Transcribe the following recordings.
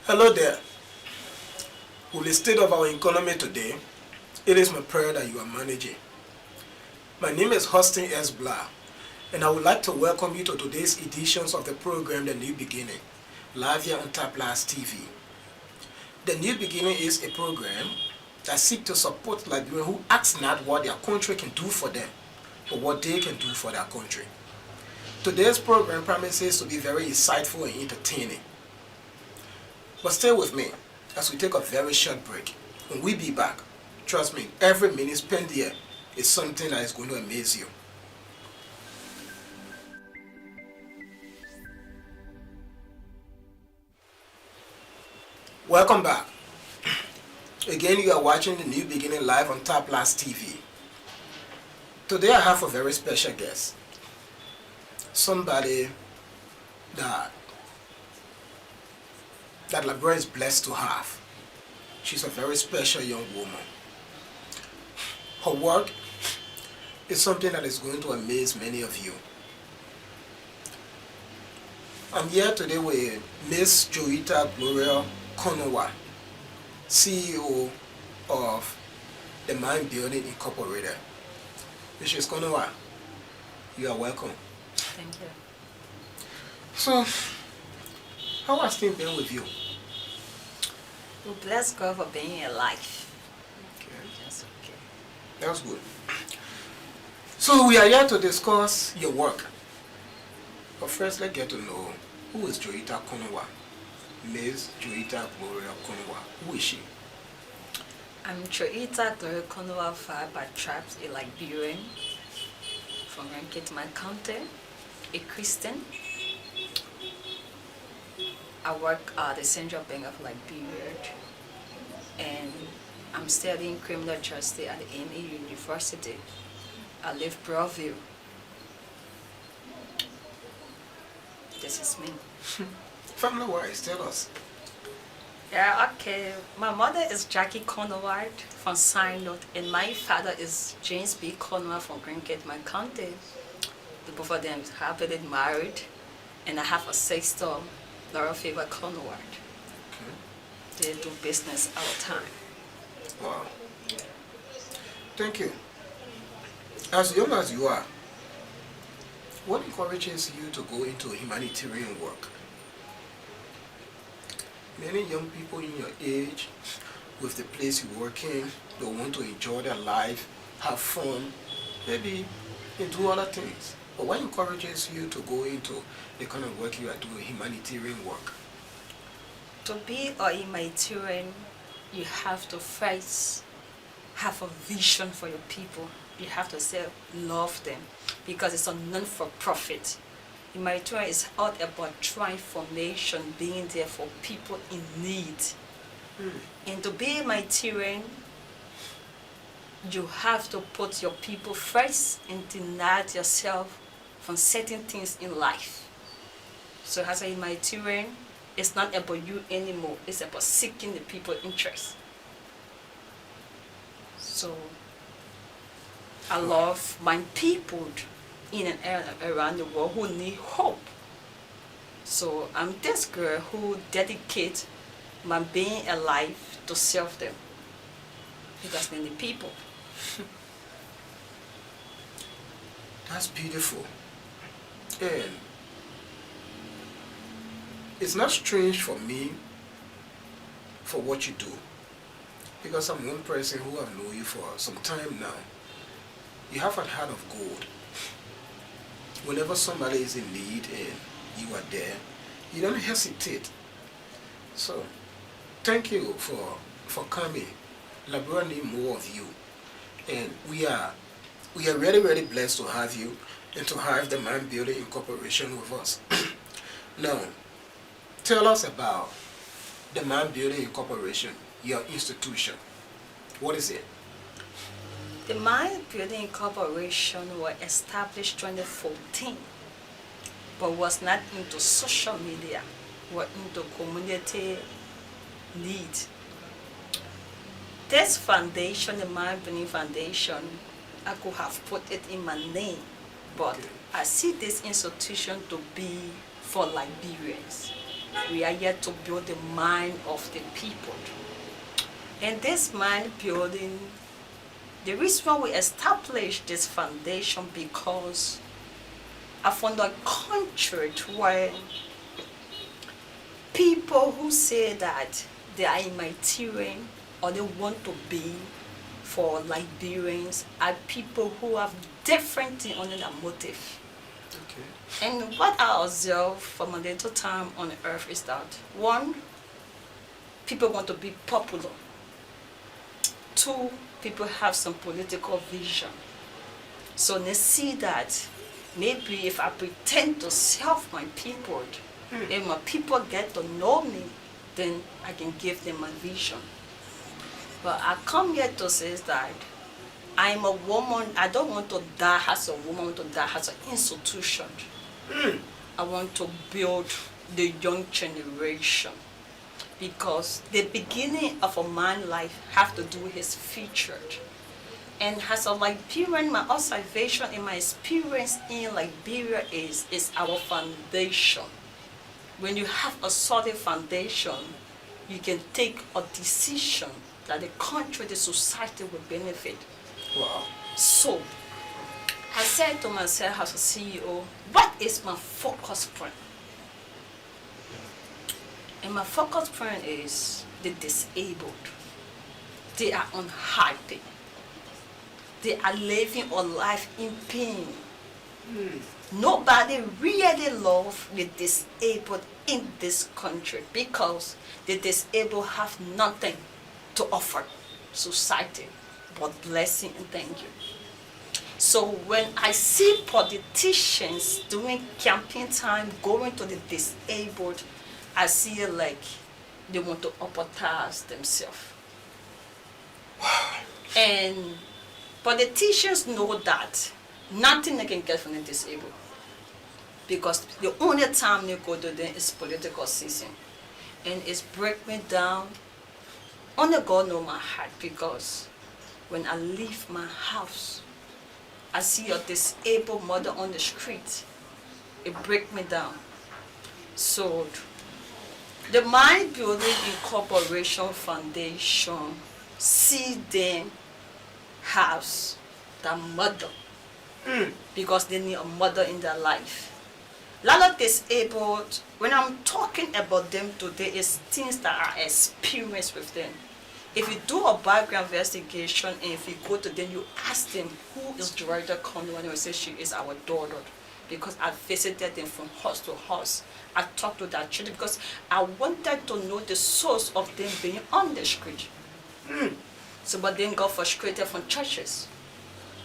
Hello there. With the state of our economy today, it is my prayer that you are managing. My name is Houstin Gblah, and I would like to welcome you to today's editions of the program The New Beginning, live here on Plus TV. The New Beginning is a program that seeks to support Liberians who ask not what their country can do for them, but what they can do for their country. Today's program promises to be very insightful and entertaining. But stay with me as we take a very short break. When we be back, trust me, every minute spent here is something that is going to amaze you. Welcome back. Again, you are watching The New Beginning live on Plus TV. Today I have a very special guest. Somebody that Liberian is blessed to have. She's a very special young woman. Her work is something that is going to amaze many of you. I'm here today with Miss Houstin Gblah, CEO of the Mind Building Incorporated. Mrs. Gblah, you are welcome. Thank you. So, how has things been with you? We bless God for being alive. Okay. That's okay. That's good. So we are here to discuss your work. But first, let's get to know who is Houstin Gblah. Ms. Houstin Gblah. Who is she? I'm Houstin Gblah by tribes, a Liberian from my county, a Christian. I work at the Central Bank of Liberia, and I'm studying criminal justice at the MA University. I live Broadview. This is me. Family-wise, tell us. Yeah, okay. My mother is Jackie Conoward from Sinot, and my father is James B. Conoward from my county. The both of them happily married, and I have a sister, Laura Favor Conoward. Okay. They do business all the time. Wow. Thank you. As young as you are, what encourages you to go into humanitarian work? Many young people in your age, with the place you work in, they want to enjoy their life, have fun, maybe and do other things. But what encourages you to go into the kind of work you are doing, humanitarian work? To be a humanitarian, you have to first have a vision for your people. You have to say love them, because it's a non-for-profit. Humanitarian is all about transformation, being there for people in need. And to be a humanitarian, you have to put your people first and deny yourself from certain things in life. So as a humanitarian, it's not about you anymore. It's about seeking the people's interest. So I love my people in and around the world who need hope. So I'm this girl who dedicates my being alive to serve them, because they need people. That's beautiful. And it's not strange for me for what you do, because I'm one person who have known you for some time now. You have a heart of gold. Whenever somebody is in need and you are there, you don't hesitate. So, thank you for coming. Liberia need more of you, and we are really, really blessed to have you and to have the Mind Building Incorporation with us. Now, tell us about the Mind Building Incorporation, your institution. What is it? The Mind Building Corporation was established 2014, but was not into social media, was into community need. This foundation, the Mind Building Foundation, I could have put it in my name, but I see this institution to be for Liberians. We are here to build the mind of the people. And this mind building, the reason why we established this foundation because I found a country where people who say that they are humanitarian or they want to be for Liberians are people who have different thing on their motive. Okay. And what I observe from my little time on earth is that one, people want to be popular. Two, people have some political vision. So they see that maybe if I pretend to serve my people, if my people get to know me, then I can give them my vision. But I come here to say that I'm a woman, I don't want to die as a woman, I want to die as an institution. I want to build the young generation because the beginning of a man's life have to do with his future. And as a Liberian, my observation and my experience in Liberia is our foundation. When you have a solid foundation, you can take a decision that the country, the society will benefit. Wow. So, I said to myself as a CEO, what is my focus point? And my focus point is the disabled. They are unhappy. They are living a life in pain. Nobody really loves the disabled in this country because the disabled have nothing to offer society but blessing and thank you. So when I see politicians doing campaign time going to the disabled, I see it like they want to opportunize themselves. And politicians know that nothing they can get from the disabled because the only time they go to them is political season. And it's break me down. Only God knows my heart because when I leave my house, I see a disabled mother on the street. It breaks me down. So the Mind Building Incorporation Foundation see them as the mother because they need a mother in their life. A lot of disabled, when I'm talking about them today, is things that I experienced with them. If you do a background investigation and if you go to them, you ask them, who is Director Conway? And they will say, she is our daughter. Because I visited them from house to house. I talked to their children because I wanted to know the source of them being on the street. Some of them got frustrated from churches.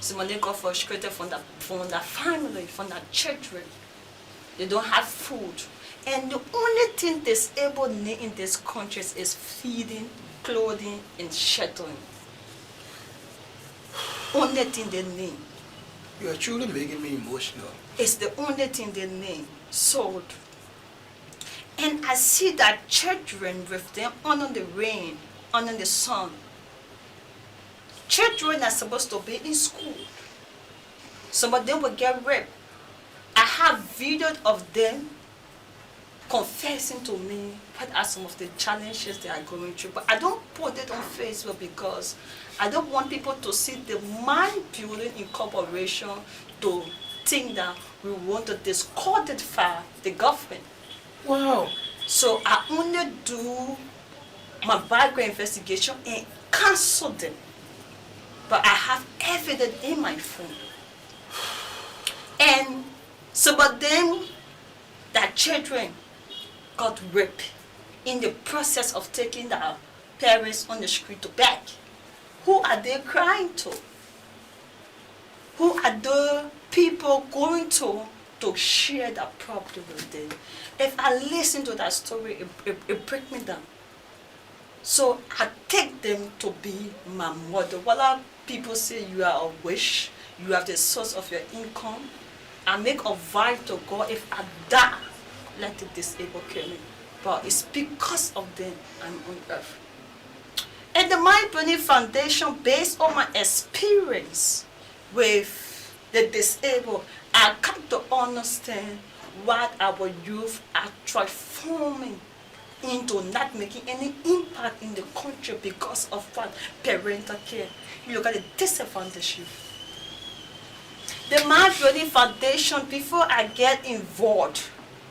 Some of them got frustrated from their family, from their children. They don't have food. And the only thing disabled need in this country is feeding, clothing, and sheltering. Only thing they need. You are truly making me emotional. It's the only thing they need. So, and I see that children with them under the rain, under the sun. Children are supposed to be in school. Some of them will get raped. I have videos of them confessing to me what are some of the challenges they are going through. But I don't put it on Facebook because I don't want people to see the Mind Building Incorporation to think that we want to disqualify the government. Wow. So I only do my background investigation and cancel them. But I have evidence in my phone. And some of them, that children got raped in the process of taking their parents on the street to beg. Who are they crying to? Who are the people going to share that problem with them? If I listen to that story, it breaks me down. So I take them to be my mother. While people say you are a wish, you have the source of your income, I make a vow to God, if I die, let the disabled kill me. But it's because of them I'm on earth. And the Mind Building Foundation, based on my experience with the disabled, I come to understand what our youth are transforming into not making any impact in the country because of what? Parental care. You look at the disadvantage youth. The Man Building Foundation, before I get involved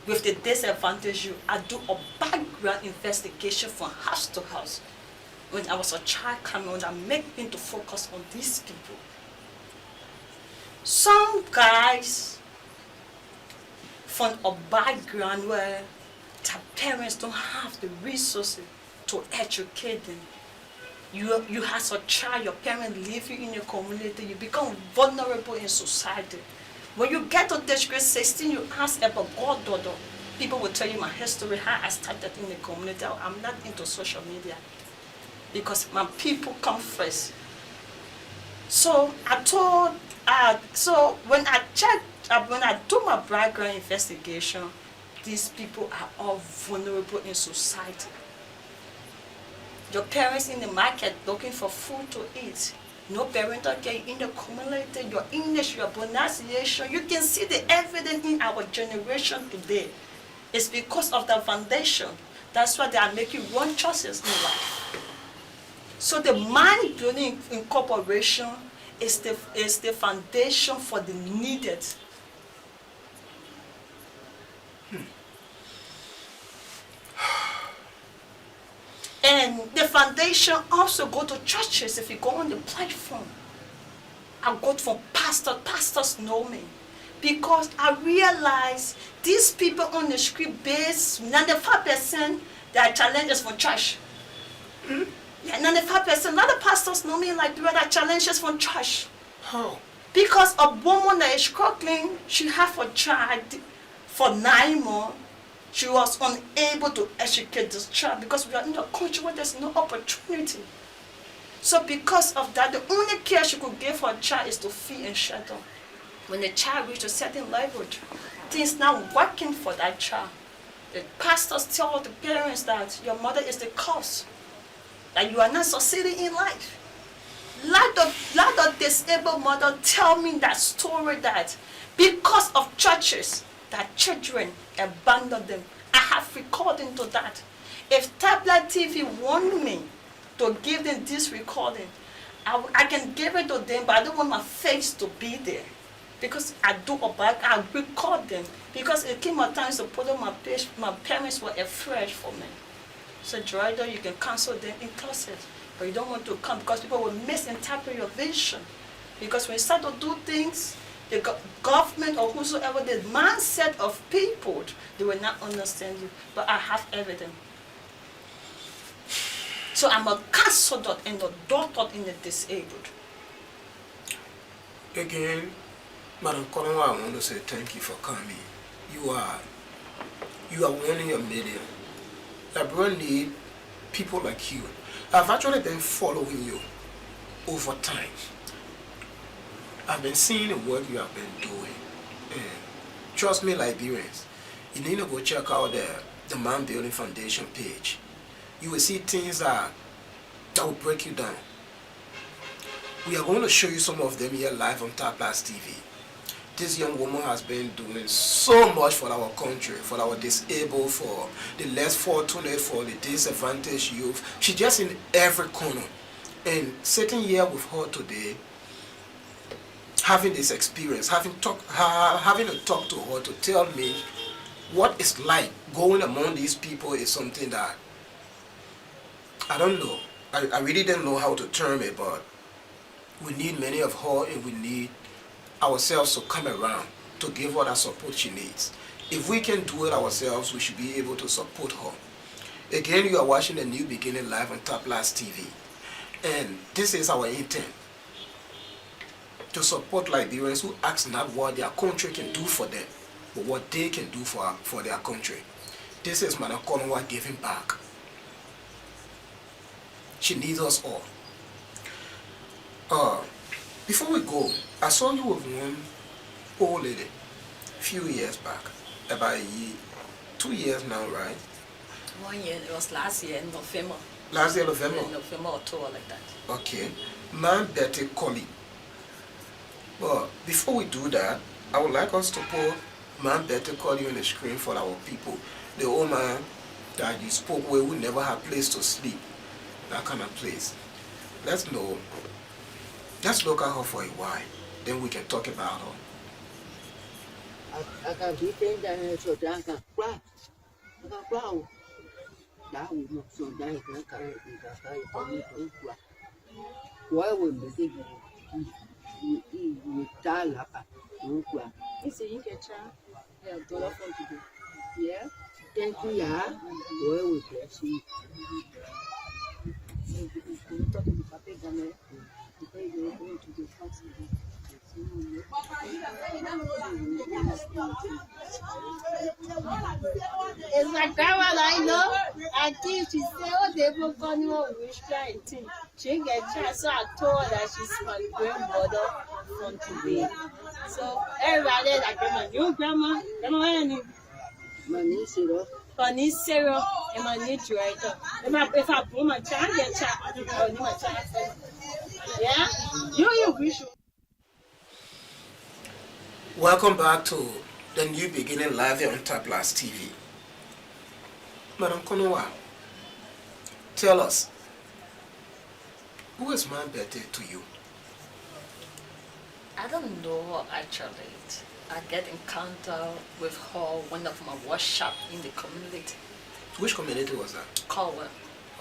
with the disadvantaged youth, I do a background investigation from house to house. When I was a child coming on, I make me to focus on these people. Some guys from a background where their parents don't have the resources to educate them. You as a child, your parents leave you in your community, you become vulnerable in society. When you get to this grade 16, you ask about goddaughter. People will tell you my history, how I started in the community. I'm not into social media because my people come first. So when I do my background investigation, these people are all vulnerable in society. Your parents in the market looking for food to eat. No parental care in the community, your English, your pronunciation. You can see the evidence in our generation today. It's because of the foundation. That's why they are making wrong choices in life. So the Man Building Incorporation is the foundation for the needed. And the foundation also go to churches. If you go on the platform, I go from pastors know me. Because I realize these people on the street base, 95% their challenges from church. Yeah, 95%, a lot of pastors know me like there are challenges from church. How? Because a woman that is struggling, she have a child for 9 months. She was unable to educate this child because we are in a country where there's no opportunity. So because of that, the only care she could give her child is to feed and shelter. When the child reaches a certain level, things not working for that child. The pastors tell the parents that your mother is the cause, that you are not succeeding in life. Lot of disabled mothers tell me that story that because of churches, that children abandon them. I have recording to that. If Tablet TV want me to give them this recording, I can give it to them, but I don't want my face to be there. Because I record them. Because it came a time to put on my page, my parents were afraid for me. So Jordan, you can cancel them in classes, but you don't want to come because people will misinterpret your vision. Because when you start to do things, the government or whosoever, the mindset of people, they will not understand you. But I have evidence. So I'm a counselor and a doctor in the disabled. Again, Madam Colonwa, I want to say thank you for coming. You are one in a million. Everyone need people like you. I've actually been following you over time. I've been seeing the work you have been doing. And trust me, Liberians, you need to go check out the Man Building Foundation page. You will see things that will break you down. We are going to show you some of them here live on Tab Plus TV. This young woman has been doing so much for our country, for our disabled, for the less fortunate, for the disadvantaged youth. She's just in every corner. And sitting here with her today, having this experience, having to talk to her to tell me what it's like going among these people is something that I don't know. I really don't know how to term it, but we need many of her, and we need ourselves to come around to give her that support she needs. If we can do it ourselves, we should be able to support her. Again, you are watching the New Beginning live on Tab Plus TV, and this is our intent, to support Liberians who ask not what their country can do for them, but what they can do for their country. This is Madam Colonwa giving back. She needs us all. Before we go, I saw you with one old lady a few years back, about 2 years now, right? 1 year, it was last year in November. Last year, November? Yeah, November, October, like that. Okay. Man, Betty Collie. But before we do that, I would like us to put Man better call you on the screen for our people. The old man that you spoke with who never had place to sleep. That kind of place. Let's know. Let's look at her for a while. Then we can talk about her. I can be saying that so that I can cry. I can cry. That will not so that I can carry it. Why would the thing you tell her? It's a $1 from today. Yeah. Thank you, yeah. Why would bless you? You talk to the papa government. Because you're going to the hospital. It's my grandmother, I know. I think she said, oh, they will call you on wish kind thing. She didn't get chance, so I told her that she's my grandmother from today. So everybody like grandma, you grandma, grandma, My niece, you know. Funny Sarah, and my new director. If I pull my child, get child, I'll do my child. Yeah? You wish. Welcome back to the New Beginning live here on Tablas TV. Madam Konowa, tell us, who is Man Betty to you? I don't know actually. I get encounter with her one of my workshop in the community. Which community was that? Caldwell.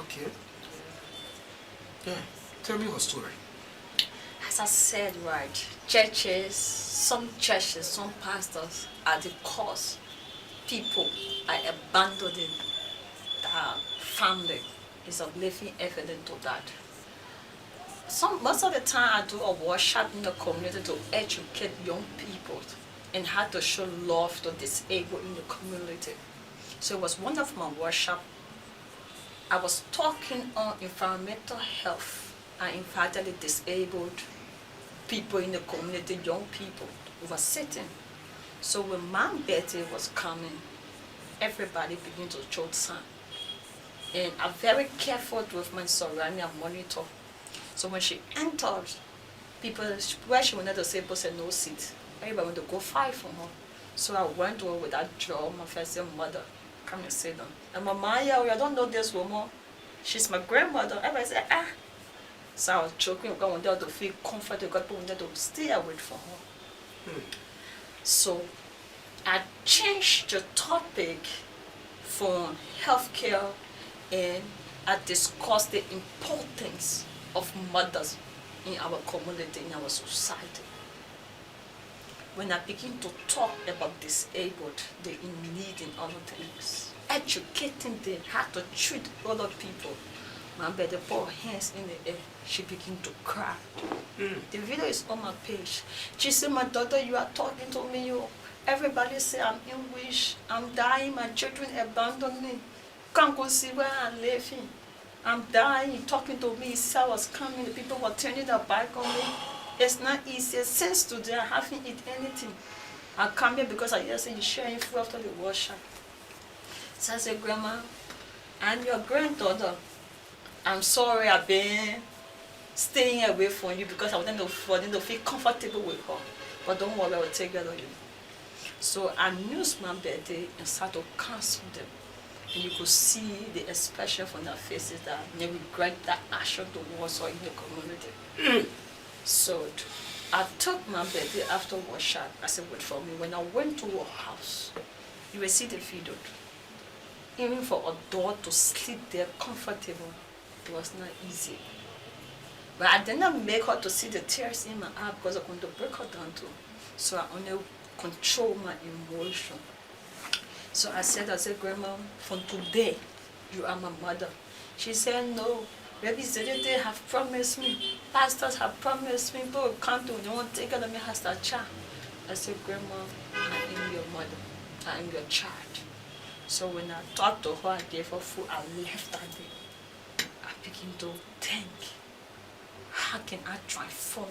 Okay. Yeah. Tell me your story. As I said, right, churches, some pastors are the cause. People are abandoning the family. Is a living evidence to that. Most of the time I do a workshop in the community to educate young people and how to show love to disabled in the community. So it was one of my workshops. I was talking on environmental health. I invited the disabled people in the community, young people who were sitting. So when Mom Betty was coming, everybody began to show sign. And I'm very careful with my surrounding and monitor. So when she entered, people, where she wanted to say, people said no seat. Everybody wanted to go fight for her. So I went to her with that jaw, my first mother, come and sit down. And my Maya, I don't know this woman. She's my grandmother. Everybody said, ah. So I was joking, because I wanted her to feel comfortable, because I wanted to stay away from her. So I changed the topic from healthcare, and I discussed the importance of mothers in our community, in our society. When I begin to talk about disabled, they in need in other things, educating them how to treat other people. My better put her hands in the air, she began to cry. The video is on my page. She said, my daughter, you are talking to me. Everybody say I'm English, I'm dying, my children abandoned me. Can't go see where I'm living. I'm dying, talking to me. I was coming, the people were turning their back on me. It's not easy. Since today, I haven't eaten anything. I come here because I hear you sharing food after the workshop. So I said, Grandma, I'm your granddaughter. I'm sorry I've been staying away from you because I wanted to feel comfortable with her. But don't worry, I will take care of you. So I used my birthday and started to counsel them. And you could see the expression from their faces that they regret that action towards her in the community. So I took my birthday after workshop. I said, wait for me. When I went to her house, you will see the video. Even for a daughter to sleep there comfortable, it was not easy. But I did not make her to see the tears in my eye because I wanted to break her down too. So I only control my emotion. So I said, Grandma, from today, you are my mother. She said, no. Rabbi Zedete have promised me. Pastors have promised me. People will come to me. They won't take care of me as a child. I said, Grandma, I am your mother. I am your child. So when I talked to her, I gave her food, I left that day. I began to think, how can I transform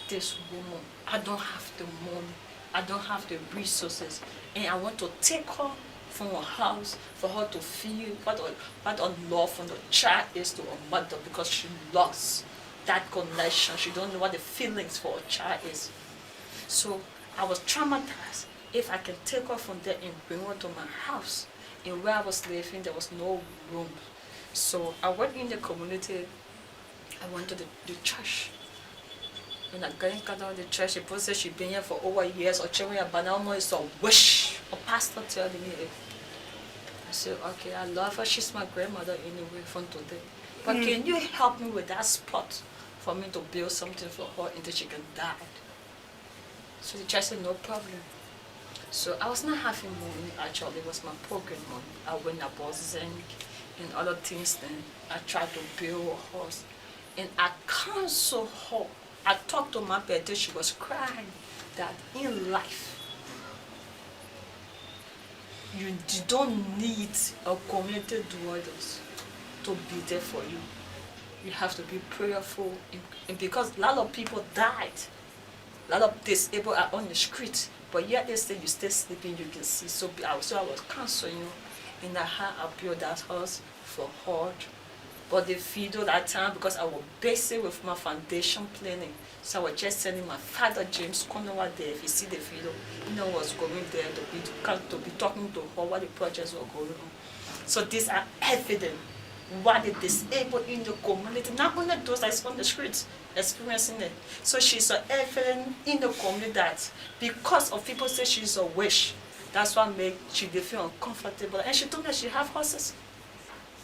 this woman? I don't have the money. I don't have the resources. And I want to take her from her house for her to feel what a love from the child is to her mother, because she lost that connection. She don't know what the feelings for a child is. So I was traumatized. if I can take her from there and bring her to my house. And where I was living, there was no room. So I went in the community. I went to the church. When I got out of the church, the person said she'd been here for over years, or children, but now it's a wish. A pastor telling me, I said, okay, I love her. She's my grandmother anyway from today. But can you help me with that spot for me to build something for her until she can die? So the church said, no problem. So I was not having money, actually. It was my program money. I went, I bought zinc and other things. Then I tried to build a house. And I counseled her. I talked to my birthday. She was crying that in life, you don't need a community dwellers to be there for you. You have to be prayerful. And because a lot of people died, a lot of disabled are on the street, but yet they say you stay sleeping, you can see. So I was counseling you, and I built that house for her. But the video that time, because I was busy with my foundation planning, so I was just sending my father James Connowa there. If you see the video, was going there to be talking to her what the projects were going on. So these are evident what the disabled in the community, not only those that's on the streets experiencing it. So she's evident in the community that because of people say she's a witch, that's what made she feel uncomfortable. And she told me she have horses.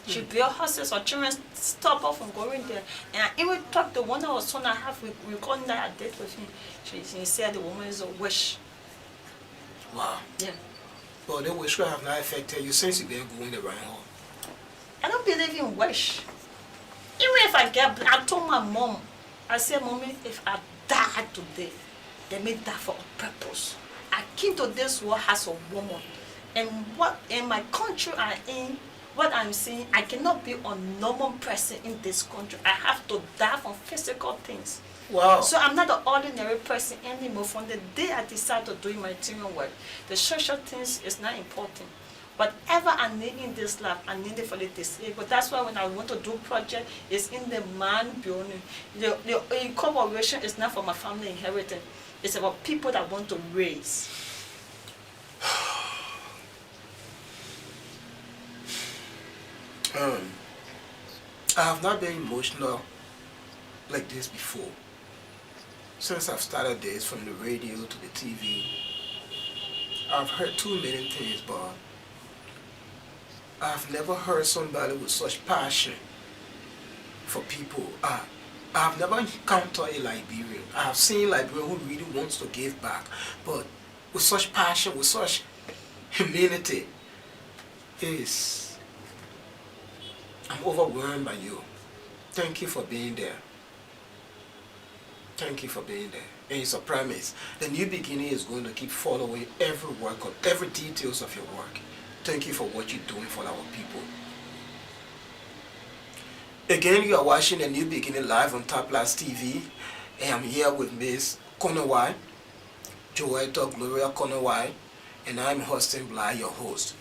She built horses, or children stop her from going there. And I even talked to one of our son I have, we called that a date with him. She said the woman is a witch. Wow. Yeah. Well, the wish have not affected you since you've been going around home. I don't believe in wish. Even if I told my mom, I said, Mommy, if I die today, let me die for a purpose. I came to this world as a woman. And what in my country I'm in, what I'm saying, I cannot be a normal person in this country. I have to die from physical things. Wow. So I'm not an ordinary person anymore. From the day I decided to do my material work, the social things is not important. Whatever I need in this life, I need it for the disabled. That's why when I want to do project, it's in the man building. The incorporation is not for my family inheritance. It's about people that want to raise. I have not been emotional like this before. Since I've started this, from the radio to the TV, I've heard too many things, but I've never heard somebody with such passion for people. I've never encountered a Liberian. I have seen Liberian who really wants to give back, but with such passion, with such humility, I'm overwhelmed by you. Thank you for being there. Thank you for being there. And it's a promise. The new beginning is going to keep following every work, of every details of your work. Thank you for what you're doing for our people. Again, you are watching The New Beginning live on Top Plus TV. And I'm here with Miss Conowai, Joetta Gloria Conowai, and I'm Houstin Gblah, your host.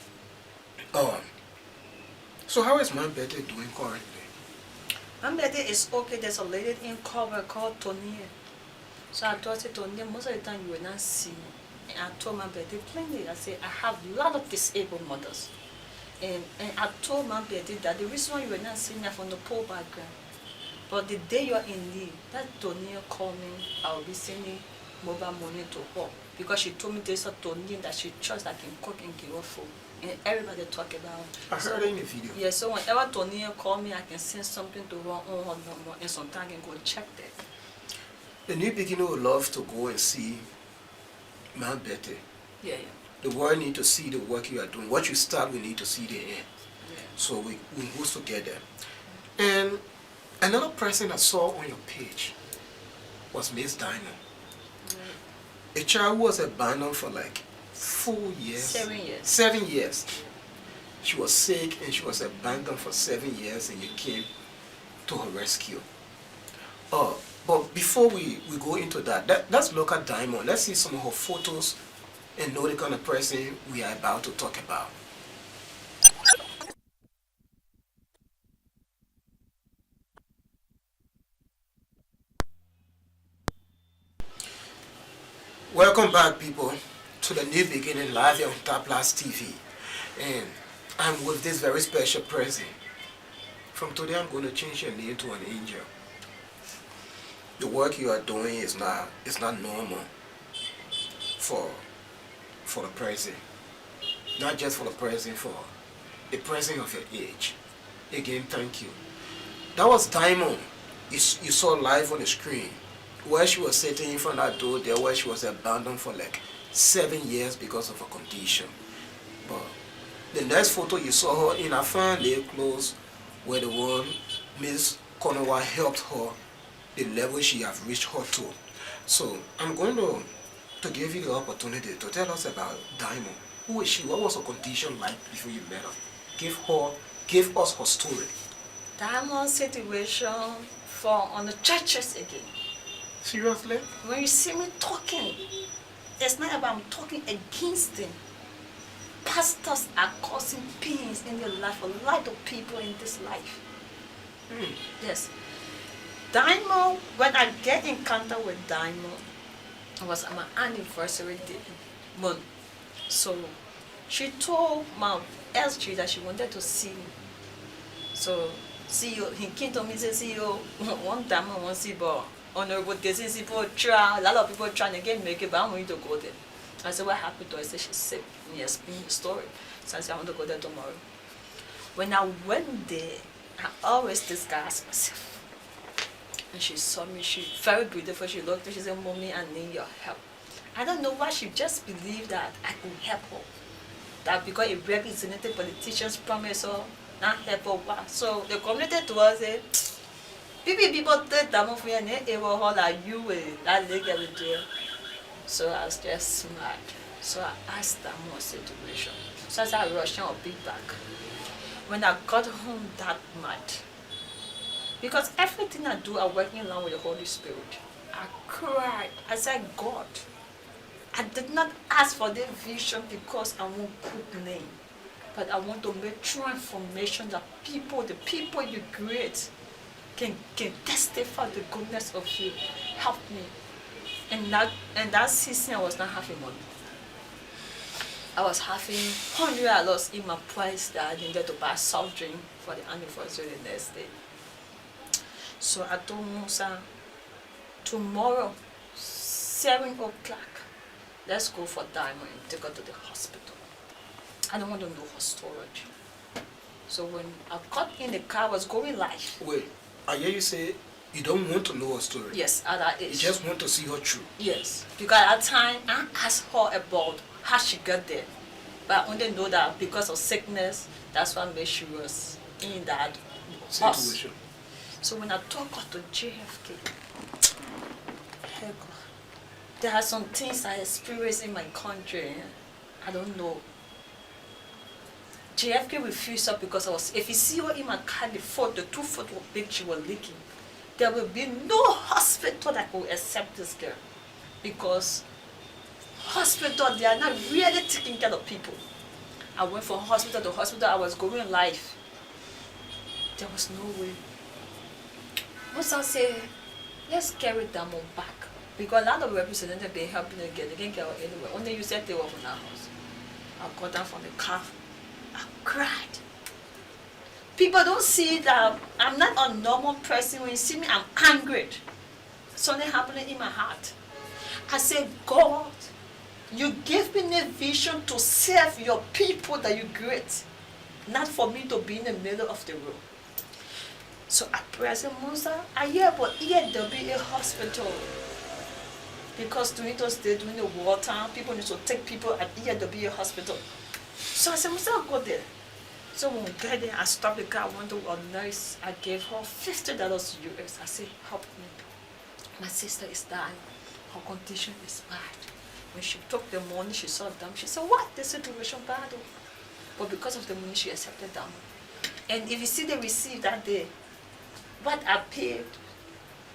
So how is Mom Betty doing currently? Mom Betty is okay. There's a lady in cover called Tony. So I told her, Tony, most of the time you will not see me. And I told Mom Betty plainly, I said, I have a lot of disabled mothers. And I told Mom Betty that the reason why you will not see me from the poor background. But the day you are in need, that Tony called me, I will be sending mobile money to her. Because she told me there's a Tony that she trusts that can cook and give her food. And everybody talk about it. I heard it in the video. Yeah, so whenever Tony call me, I can send something to her on her number, and sometimes I can go check that. The New Beginning would love to go and see Mom Betty. Yeah. The world need to see the work you are doing. What you start, we need to see the end. Yeah. So we go together. And another person I saw on your page was Miss Diamond. A child who was abandoned for like 4 years. 7 years. 7 years. She was sick and she was abandoned for 7 years, and you came to her rescue. But before we go into that's local Diamond. Let's see some of her photos and know the kind of person we are about to talk about. Welcome back, people, to the New Beginning live here on Houstin Gblah TV. And I'm with this very special person. From today, I'm going to change your name to an angel. The work you are doing is not normal for the person. Not just for the person, for a person of your age. Again, thank you. That was Diamond. You saw live on the screen where she was sitting in front of that door there, where she was abandoned for like 7 years because of a condition. But the next photo you saw her in her family clothes were the one Miss Konowa helped her the level she have reached her to. So I'm going to give you the opportunity to tell us about Diamond. Who is she? What was her condition like before you met her? Give us her story. Diamond situation for on the churches again. Seriously? When you see me talking, it's not about I'm talking against them. Pastors are causing pains in your life, a lot of people in this life. Yes. Diamond, when I get encounter with Diamond, it was my anniversary day month. So she told my SG that she wanted to see me. So CEO, he came to me and said, CEO, one time I want to see, but honorable disease people try, a lot of people trying to get make it, but I want you to go there. I said, what happened to her? I said, she's sick. And he explained the story. So I said, I want to go there tomorrow. When I went there, I always disguised myself. And she saw me, she very beautiful, she looked at me, she said, Mommy, I need your help. I don't know why, she just believed that I could help her. That because a representative politicians promised her, not help her. Why? So the community to us say, people take them off here and they will hold like you with that leg every day. So I was just smart. So I asked them what situation. So as I rushed on a big bag. When I got home that night, because everything I do, I'm working along with the Holy Spirit. I cried. I said, God, I did not ask for this vision because I want good name. But I want to make transformation that the people you create can testify the goodness of you. Help me. And that season I was not having money. I was having $100 in my price that I needed to buy soft drink for the anniversary the next day. So I told Musa, tomorrow, 7 o'clock, let's go for Diamond and take her to the hospital. I don't want to know her story. So when I got in the car, I was going live. Wait, I hear you say you don't want to know her story. Yes, at that age. You just want to see her through. Yes, because at that time, I asked her about how she got there. But I only know that because of sickness, that's what made she was in that Situation. So when I talk to JFK, there are some things I experienced in my country. I don't know. JFK refused her because if you see her in my car, the 2 foot were big, she was leaking. There will be no hospital that will accept this girl. Because hospital, they are not really taking care of people. I went from hospital to hospital, I was going live. There was no way. Musa said, let's carry Diamond back. Because a lot of representatives been helping her get, they can't get her anywhere. Only you said they were from our house. I got down from the car. I cried. People don't see that I'm not a normal person. When you see me, I'm angry. Something happening in my heart. I said, God, you gave me a vision to serve your people that you create. Not for me to be in the middle of the road. So I pray, I said, Musa, I hear about EWA hospital. Because during those days, during the wartime, people need to take people at EWA hospital. So I said, Musa, I'll go there. So when we got there, I stopped the car, I went to a nurse. I gave her $50 US. I said, help me. My sister is dying. Her condition is bad. When she took the money, she saw them. She said, what? The situation bad. But because of the money, she accepted them. And if you see the receipt that day, what I paid,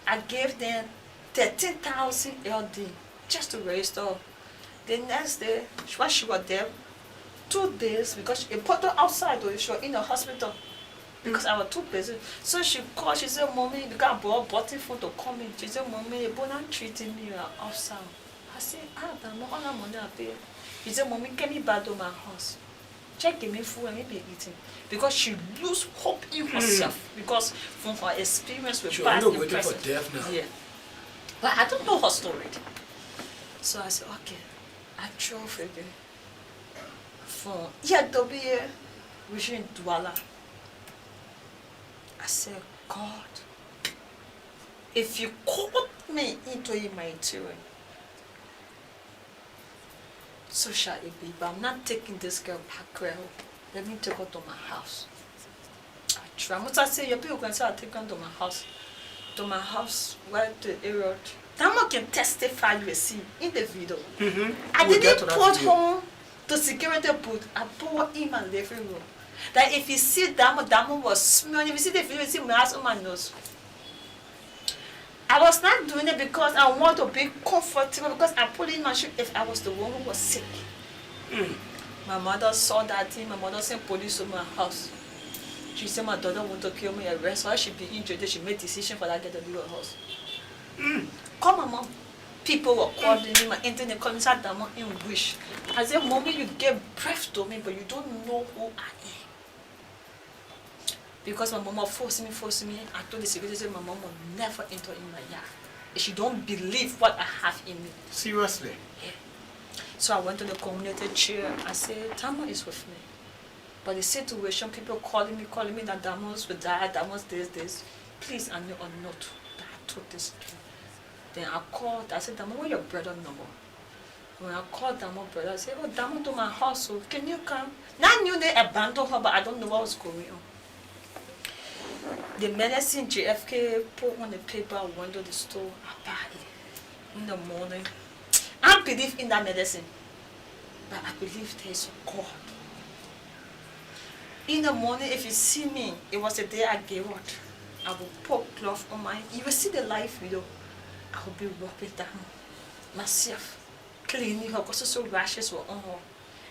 I gave them 13,000 LD just to register. The next day, while she was there, 2 days, because she put her outside, though, she was in the hospital. Because I was too busy. So she called, she said, Mommy, because I bought food to come in. She said, Mommy, you're not treating me outside. I said, I'm not on that money I paid. He said, Mommy, get me back to my house. Check give me food and me be eating. Because she lose hope in herself. Because from her experience with past and waiting present. for death now. Yeah. But I don't know her story. So I said, okay, I drove again. From Houstin Gblah. I said, God, if you called me into humanitarian, so shall it be. But I'm not taking this girl back, girl. Let me take her to my house. I try. I say, your people can say, I'll take her to my house. To my house, where the area. Damo can testify, you see, in the video. I didn't put home the security booth. I put in my living room. That if you see Damo was smelling. If you see the video, you see my ass on my nose. I was not doing it because I want to be comfortable, because I put in my shoe if I was the one who was sick. My mother saw that thing. My mother sent police to my house. She said my daughter want to kill me, arrest her. She be injured. She made decision for that girl to leave her house. Call my mom. People were calling me. My internet calling me, said Damo in wish. I said, Mommy, you gave breath to me, but you don't know who I am. Because my mom was forcing me. I told the security, said my mom will never enter in my yard. She don't believe what I have in me. Seriously? Yeah. So I went to the community chair. I said, Damo is with me. But the situation, people calling me that Damo's will die, Damo's this. Please, I know or not that I told this to you. Then I called, I said, Damo, where your brother number? When I called Damo brother, I said, oh, Damo to my house, so can you come? Now I knew they abandoned her, but I don't know what was going on. The medicine JFK put on the paper, I went to the store, I buy it in the morning. I believe in that medicine, but I believe there is a God. In the morning, if you see me, it was the day I gave out. I will put cloth on my, you will see the live video. I will be rubbing down myself, cleaning her, because so rashes were on her.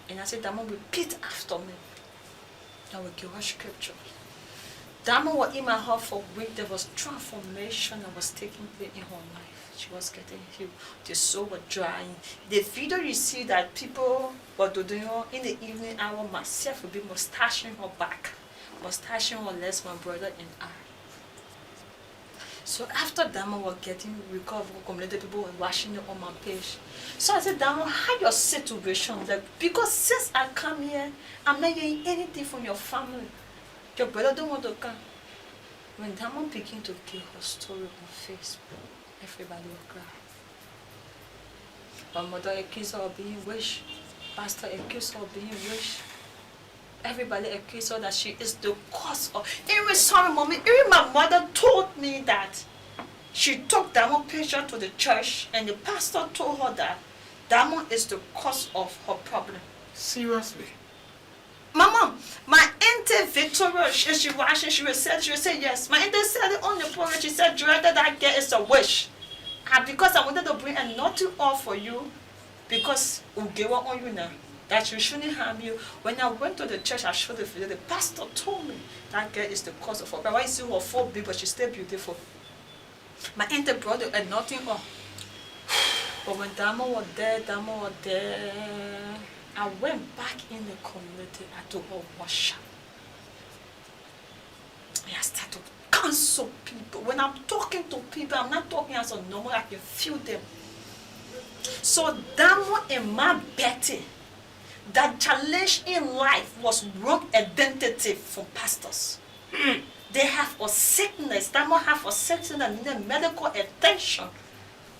And I said, Damo, repeat after me. I will give her scripture. Damo was in my heart for a week. There was transformation that was taking place in her life. She was getting healed. The soul was drying. The video you see that people were doing in the evening hour, myself will be mustaching her back, mustaching her legs, my brother and I. So after Damo was getting recovered, community people were watching it on my page. So I said, Damo, how your situation? Like, because since I come here, I'm not hearing anything from your family. Your brother don't want to come. When Damo began to give her story on Facebook, everybody will cry. My mother accused her of being witch. Pastor accused her of being witch. Everybody accused her that she is the cause of. Even sorry, Mommy. Even my mother told me that she took Damo picture to the church, and the pastor told her that Damo is the cause of her problem. Seriously? My mom, my auntie Victoria, she watching, she will say yes. My auntie said it on the program. She said, Jordan, that girl is a wish. And because I wanted to bring a nothing off for you, because we'll give her on you now, that she shouldn't harm you. When I went to the church, I showed the video. The pastor told me that girl is the cause of her. But why you see her 4 big, but she's still beautiful. My auntie brought a nothing off. But when Damo was there, I went back in the community. I told her worship. And I started to counsel people. When I'm talking to people, I'm not talking as a normal, I can feel them. So Damo and my Betty, that challenge in life was wrong identity from pastors. They have a sickness. Damo have a sickness that needed medical attention.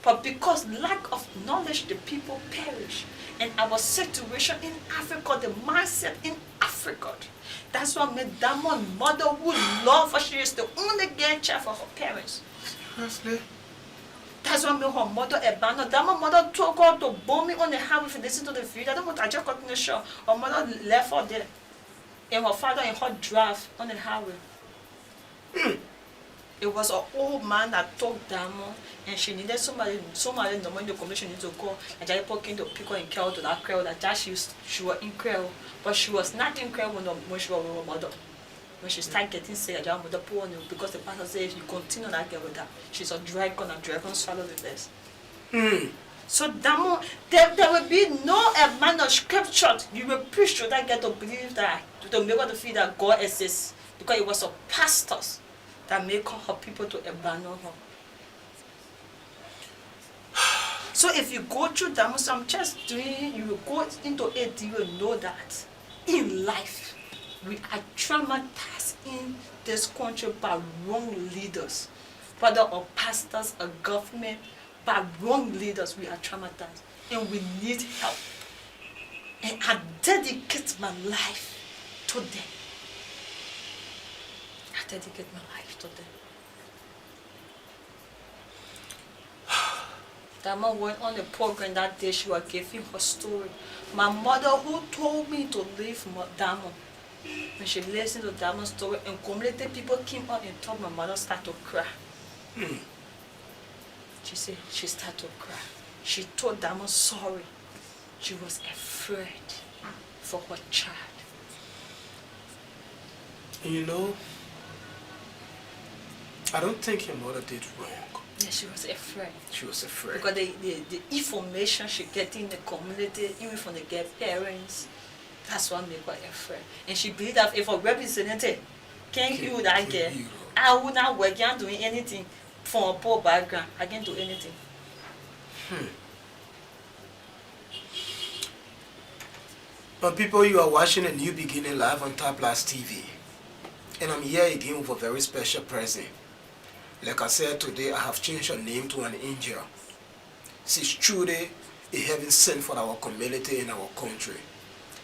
But because lack of knowledge, the people perish. And our situation in Africa, the mindset in Africa, that's what made Damo's mother who loved her. She is the only girl child for her parents. Seriously? That's what made her mother abandon. Damo's mother took her to bomb me on the highway. If you listen to the video, I just got in the show. Her mother left her there. And her father and her drive on the highway. It was an old man that took Damo, and she needed somebody in the morning the commission needed to go. And Jai came to pick her and carry her to that crowd. That she was in crowd, but she was not in crowd when she was with her mother. When she started getting sick, Jai mother put on you because the pastor said if you continue that girl with her, she's a dragon, and dragon swallow the best. So there will be no amount of scripture you will preach to that get to believe that, to make us to feel that God exists. Because it was a pastors that make her people to abandon her. So if you go through that, I'm just doing, you will go into it, you will know that in life, we are traumatized in this country by wrong leaders. Whether or pastors or government, by wrong leaders, we are traumatized. And we need help. And I dedicate my life to them. I dedicate my life to them. That man went on the program that day, she was giving her story. My mother who told me to leave Damo. When she listened to Damo's story, and community people came up and told my mother started to cry. She said she started to cry. She told Damo sorry. She was afraid for her child. You know, I don't think your mother did wrong. Yeah, she was afraid. She was afraid. Because the information she get in the community, even from the girl parents, that's what made her afraid. And she believed that if a representative can't heal that girl, I would not work, I can't do anything from a poor background. I can't do anything. People, you are watching A New Beginning live on Top Blast TV. And I'm here again with a very special present. Like I said today, I have changed her name to an angel. She's truly a heaven sent for our community and our country.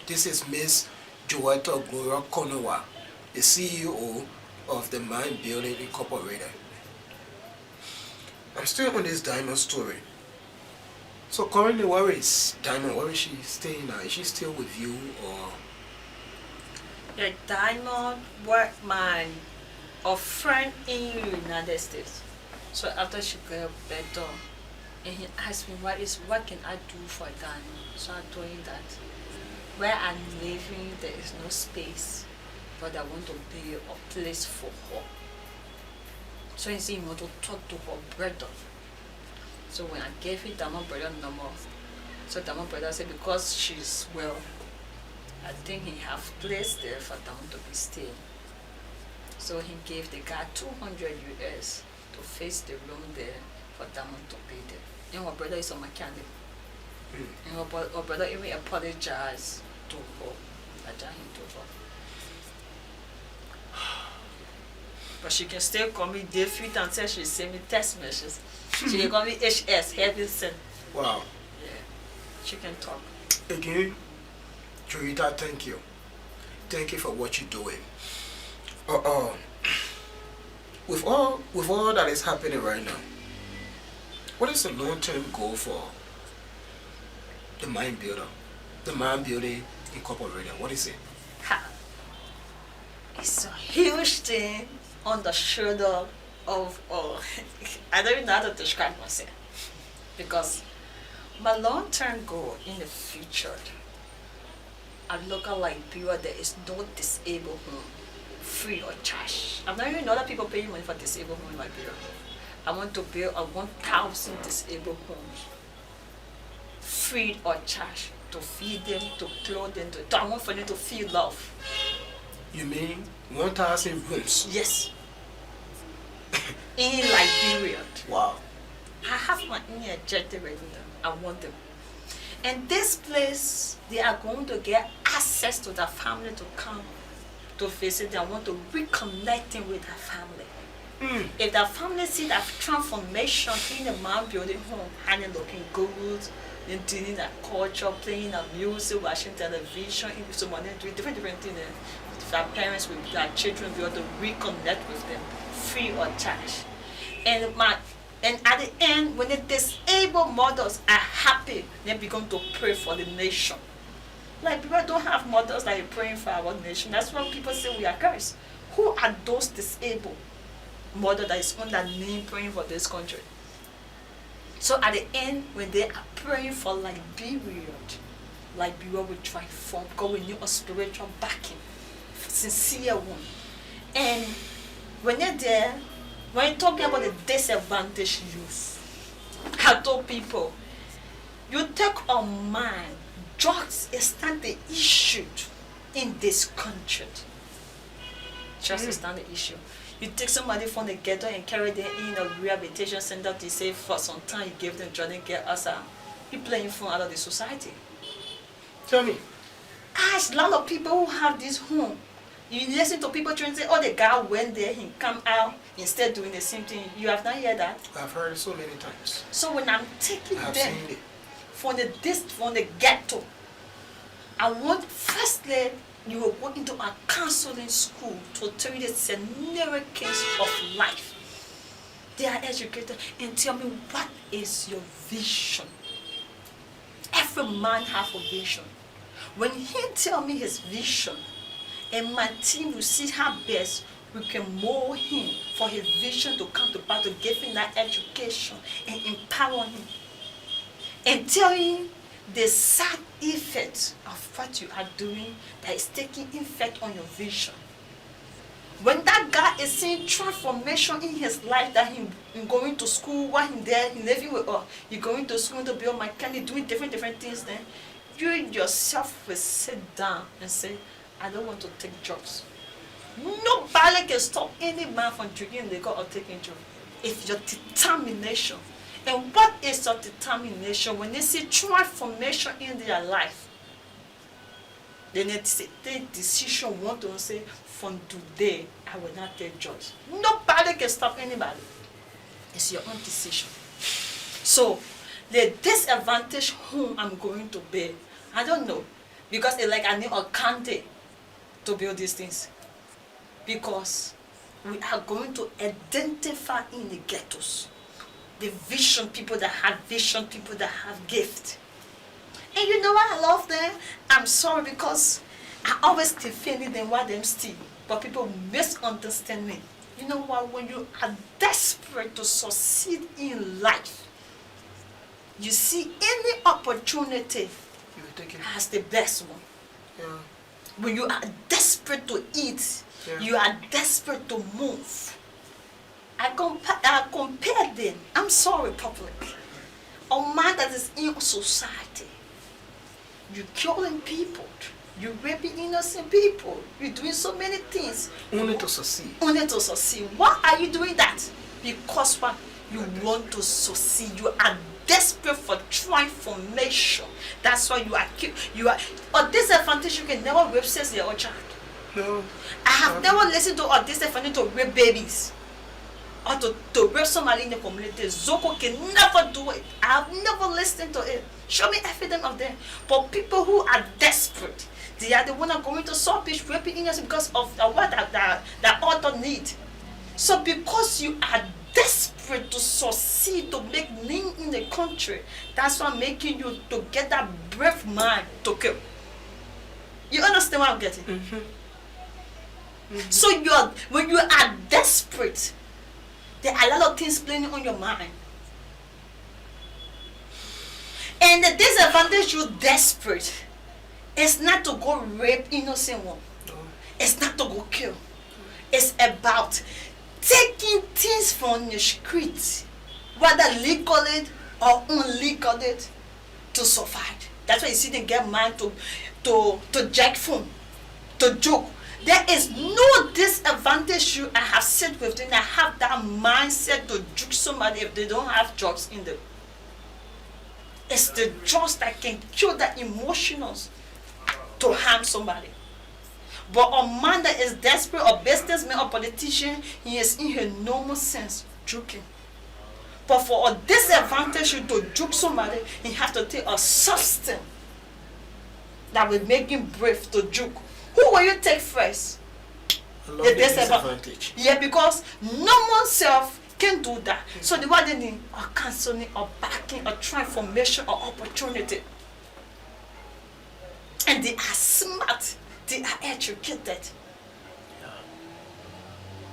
This is Miss Joetta Gloria Konowa, the CEO of the Mind Building Incorporated. I'm still on this Diamond story. So currently, where is Diamond? Where is she staying now? Is she still with you or? Yeah, Diamond worked a friend in the United States. So after she got better, and he asked me what can I do for Diamond? So I told him that where I'm living there is no space, but I want to build a place for her. So he said he want to talk to her brother. So when I gave him Diamond brother number, so Diamond brother said because she's well, I think he have place there for Diamond to be staying. So he gave the guy 200 US to face the room there for Diamond to be there. And her brother is a mechanic. And her brother even apologized to her. But she can still call me David until she send me text messages. She can call me HS, Heaven Sent. Wow. Yeah, she can talk. Again, Joetta, thank you. Thank you for what you're doing. With all that is happening right now, what is the long-term goal for the Mind Builder, the Mind Building Incorporated? What is it? It's a huge thing on the shoulder of I don't even know how to describe myself, because my long-term goal in the future, I look at Liberia, there is no disabled home, free or charge. I'm not even know that people paying money for disabled home in Liberia. I want to build 1,000 disabled homes, free or charge, to feed them, to clothe them, I want for them to feel love. You mean 1,000 rooms? Yes. In Liberia. Wow. I have my energetic ready them. I want them. And this place, they are going to get access to their family to come to visit them. I want to reconnect them with their family. If their family see that transformation in the Mind Building home, and they're looking good, they're doing their culture, playing their music, watching television, someone doing different things. Their parents with their children be able to reconnect with them free or charge. And at the end, when the disabled mothers are happy, they begin to pray for the nation. Like, people don't have mothers that are praying for our nation. That's why people say we are cursed. Who are those disabled mothers that is on that name praying for this country? So at the end, when they are praying for Liberia will transform, because we need a spiritual backing, sincere one. And when you're there, when you're talking about the disadvantaged youth, I told people, You take a man, drugs is not the issue in this country. Just is not the issue. You take somebody from the ghetto and carry them in a rehabilitation center to say for some time you give them drugs and get us out. You playing fun out of the society. Tell me. Ask a lot of people who have this home. You listen to people trying to say, oh, the guy went there, he come out, instead doing the same thing. You have not heard that? I've heard it so many times. So when I'm taking I've them seen it. from the ghetto, I want firstly you will go into a counseling school to tell you the scenario case of life. They are educated and tell me what is your vision. Every man has a vision. When he tell me his vision, and my team will see how best we can mold him for his vision to come to pass, to give him that education and empower him. And tell him the sad effect of what you are doing that is taking effect on your vision. When that guy is seeing transformation in his life, that he going to school, while he there, he living with us, you going to school to be a mechanic, doing different things, then you yourself will sit down and say, I don't want to take drugs. Nobody can stop any man from drinking liquor or taking drugs. It's your determination. And what is your determination? When they see transformation in their life, then they take decision, want to say, from today, I will not take drugs. Nobody can stop anybody. It's your own decision. So, the disadvantage whom I'm going to bear, I don't know. Because it's like I need a county to build these things. Because we are going to identify in the ghettos the vision, people that have vision, people that have gift. And you know what, I love them. I'm sorry because I always defend them while them steal. But people misunderstand me. You know what, when you are desperate to succeed in life, you see any opportunity as the best one. Yeah. When you are desperate to eat, Yeah. you are desperate to move. I compare them. I'm sorry, public. A man that is in society, you're killing people, you're raping innocent people, you're doing so many things. Only to succeed. Only to succeed. Why are you doing that? Because what? You want to succeed. You are desperate for transformation. That's why you are a disadvantage. You can never rape says your child. No. I have never listened to a disadvantage to rape babies or to rape somebody in the community. Zoko can never do it. I have never listened to it. Show me evidence of them. But people who are desperate, they are the one that are going to selfish raping innocent because of what that author need. So because you are desperate to succeed, to make name in the country, that's what making you to get that brave mind to kill. You understand what I'm getting? Mm-hmm. Mm-hmm. So when you are desperate, there are a lot of things playing on your mind. And the disadvantage you're desperate is not to go rape innocent one. No. It's not to go kill. It's about taking things from the street, whether legally or illegally, to survive. That's why you see them get mad to jack phone, to joke. There is no disadvantage you I have said with them that have that mindset to juke somebody if they don't have drugs in them. It's the drugs that can kill the emotions to harm somebody. But a man that is desperate, or businessman or politician, he is in his normal sense joking. But for a disadvantage you to juke somebody, he has to take a substance that will make him brave to juke. Who will you take first? The disadvantage. Yeah, because no one self can do that. So the one they need a counseling, or backing, or transformation, or opportunity. And they are smart. They are educated. Yeah.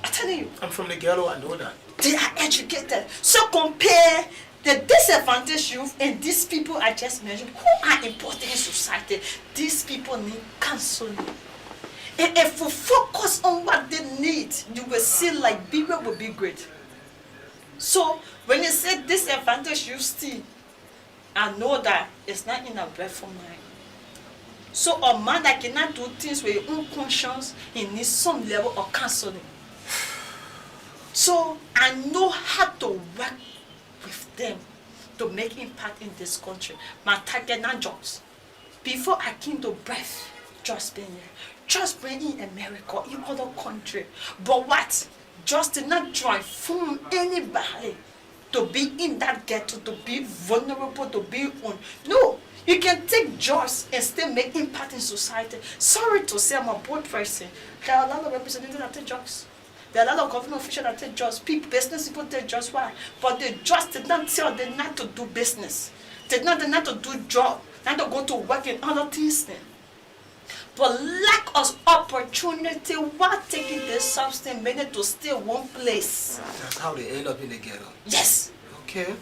I'm telling you. I'm from the ghetto, I know that. They are educated. So compare the disadvantaged youth and these people I just mentioned who are important in society. These people need counseling. And if we focus on what they need, you will see like bigger will be great. So when you say disadvantaged youth still, I know that it's not in a breathful mind. So a man that cannot do things with his own conscience, he needs some level of counseling. So I know how to work with them to make impact in this country. My target not jobs. Before I came to breath, just being here. Just being in America, in other country. But what? Just did not try from anybody to be in that ghetto, to be vulnerable, to be on. No, you can take jobs and still make impact in society. Sorry to say, I'm a bold person. There are a lot of representatives that take jobs. There are a lot of government officials that take jobs. People, business people take jobs. Why? But they just did not tell them not to do business. They did not to do job, not to go to work in other things then. But lack of opportunity while taking this substance made it to stay one place. That's how they end up in the ghetto. Yes. Okay.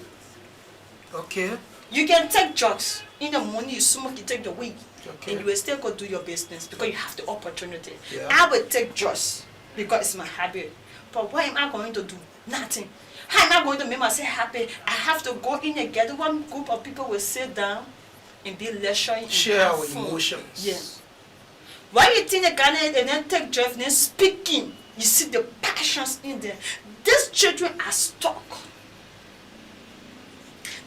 Okay. You can take drugs. In the morning you smoke, you take the weed. Okay. And you will still go do your business because you have the opportunity. Yeah. I will take drugs because it's my habit. But what am I going to do? Nothing. How am I going to make myself happy? I have to go in and get one group of people will sit down and be lecturing. Share our emotions. Yeah. Why you think the Ghana and then take drugs and then speaking? You see the passions in there. These children are stuck.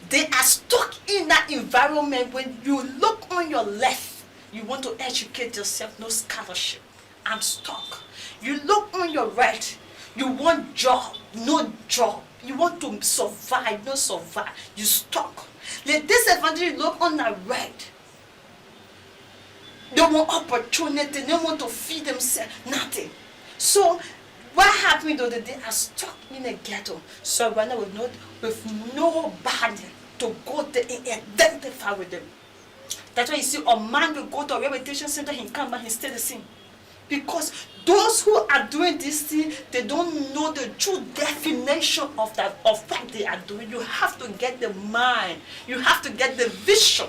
They are stuck in that environment. When you look on your left, you want to educate yourself, no scholarship. I'm stuck. You look on your right, you want job, no job. You want to survive, no survive. You stuck. The disadvantage, look on the right. They want opportunity, they want to feed themselves, nothing. So what happened though, they are stuck in a ghetto, surrounded with nobody to go there and identify with them. That's why you see a man will go to a rehabilitation center, he come back, he stay the same. Because those who are doing this thing, they don't know the true definition of what they are doing. You have to get the mind, you have to get the vision.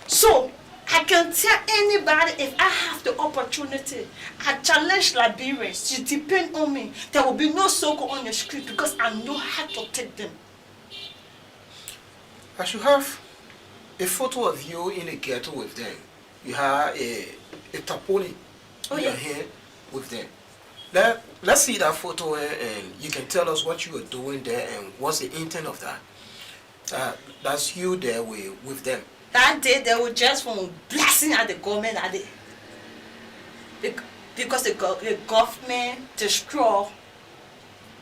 So I can tell anybody, if I have the opportunity, I challenge Liberians, you depend on me. There will be no circle on the street because I know how to take them. I should have a photo of you in the ghetto with them. You have a tapoli in your hand with them. Let's see that photo and you can tell us what you are doing there and what's the intent of that. That's you there with them. That day they were just from blasting at the government that day. Because the government destroyed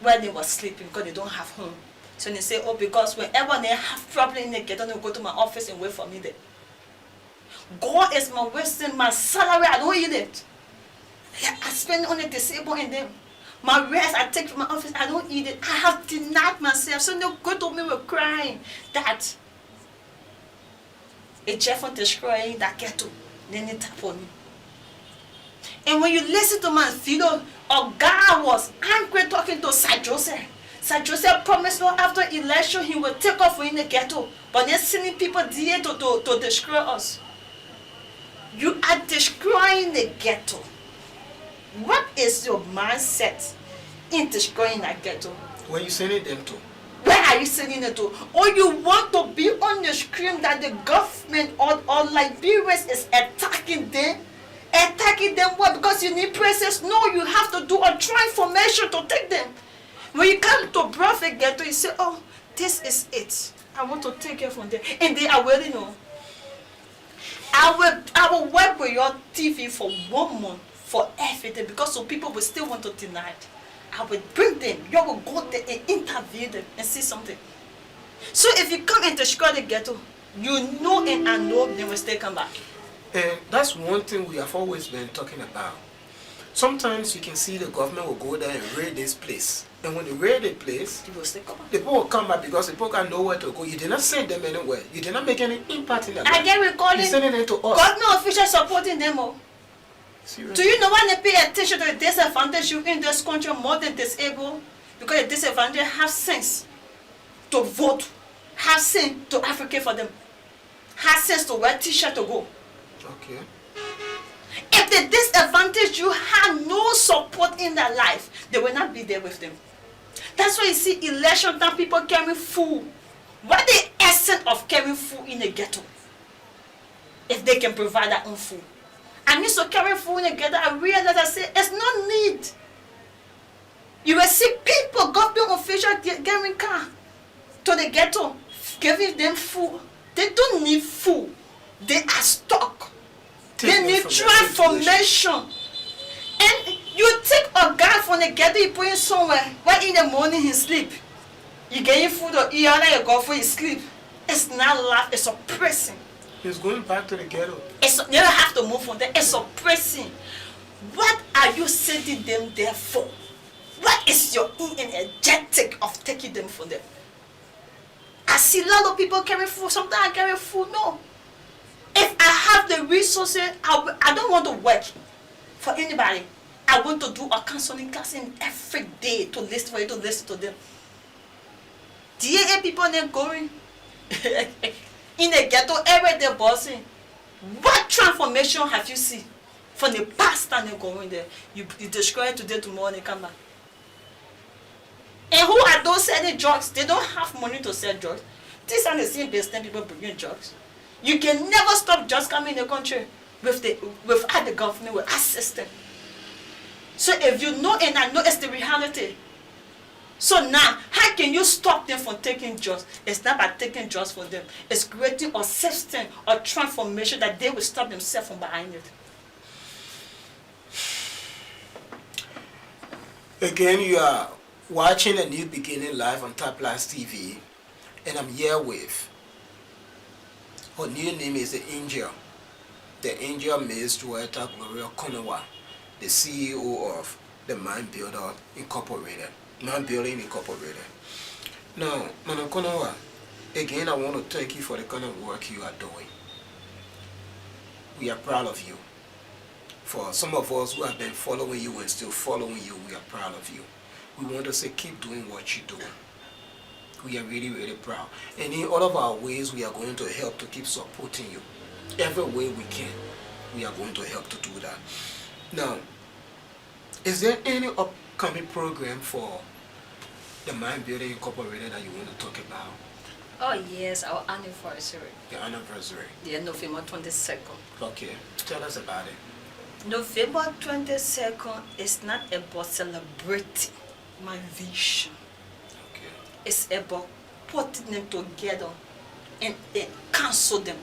where they were sleeping because they don't have home. So they say, oh, because whenever they have problem, they get on to go to my office and wait for me there. God is my wasting my salary, I don't eat it. I spend on the disabled and them. My rest I take from my office, I don't eat it. I have denied myself. So they go to me with crying that a Jeff on destroying that ghetto, then they tap on me. And when you listen to my video, a guy was angry talking to Sir Joseph. Sir Joseph promised Lord after election he will take off in the ghetto. But they're sending people there to destroy us. You are destroying the ghetto. What is your mindset in destroying that ghetto? Where you sending them to? Where are you sending it to? Or you want to be on the screen that the government or Liberians is attacking them? Attacking them what? Because you need presence? No, you have to do a transformation to take them. When you come to Prophet Ghetto, you say, oh, this is it. I want to take it from there. And they already know. I will work with your TV for 1 month for everything because some people will still want to deny it. I will bring them. You will go there and interview them and see something. So if you come and destroy the ghetto, you know and I know they will still come back. And that's one thing we have always been talking about. Sometimes you can see the government will go there and raid this place. And when they raid the place, They will still come back. the people will come back because the people can know where to go. You did not send them anywhere. You did not make any impact in their life. I get recalling You sending them to us. government officials supporting them all. Seriously? Do you know when they pay attention to the disadvantage you in this country more than disabled? Because the disadvantaged have sense to vote, have sense to advocate for them, have sense to wear t-shirt to go. Okay. If the disadvantage you have no support in their life, they will not be there with them. That's why you see election time people carry food What the essence of carrying food in the ghetto? If they can provide their own food. I need to carry food in the ghetto. I realized, I said, it's no need. You will see people, government officials getting car to the ghetto, giving them food. They don't need food. They are stuck. They need transformation. And you take a guy from the ghetto, you put him somewhere, where in the morning he sleep. You get him food or eat, and you go for his sleep. It's not life, it's oppressing. He's going back to the ghetto. You don't have to move from there. It's oppressing. What are you sending them there for? What is your energetic of taking them from there? I see a lot of people carry food. Sometimes I carry food. No. If I have the resources, I don't want to work for anybody. I want to do a counseling class every day to listen for you to listen to them. DAA people they're going in the ghetto every day bossing. What transformation have you seen from the past time they're going there? You destroy it today, tomorrow they come back. And who are those selling drugs? They don't have money to sell drugs. These are the same business people bringing drugs. You can never stop drugs coming in the country without the government will assist them. So if you know and I know it's the reality. So now, how can you stop them from taking drugs? It's not by taking drugs from them. It's creating a system or transformation that they will stop themselves from behind it. Again, you are watching A New Beginning live on Top Plus TV, and I'm here with her new name is the Angel. The Angel Miss Joetta Gloria Konowa, the CEO of the Mind Building Incorporated. Now, Mana Konowa, again, I want to thank you for the kind of work you are doing. We are proud of you. For some of us who have been following you and still following you, we are proud of you. We want to say, keep doing what you're doing. We are really, really proud. And in all of our ways, we are going to help to keep supporting you. Every way we can, we are going to help to do that. Now, is there any upcoming program for the Mind Building Incorporated that you want to talk about? Oh yes, our anniversary. The anniversary. Yeah, November 22nd. Okay, tell us about it. November 22nd is not about celebrating my vision. Okay. It's about putting them together and cancel them.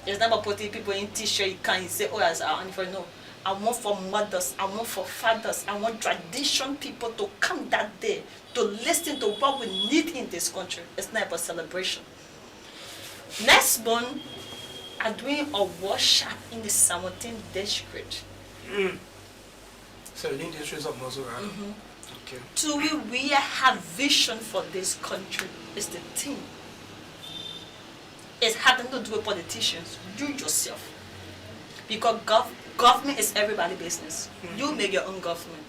It's not about putting people in t-shirt, you can't say, oh, that's our anniversary. No. I want for mothers, I want for fathers, I want tradition people to come that day to listen to what we need in this country. It's not about celebration. Next month, I'm doing a workshop in the 17th district. 17 districts of Maserati. Okay. Do we really have vision for this country? Is the thing. It has nothing to do with politicians. You yourself. Because government is everybody's business. You make your own government.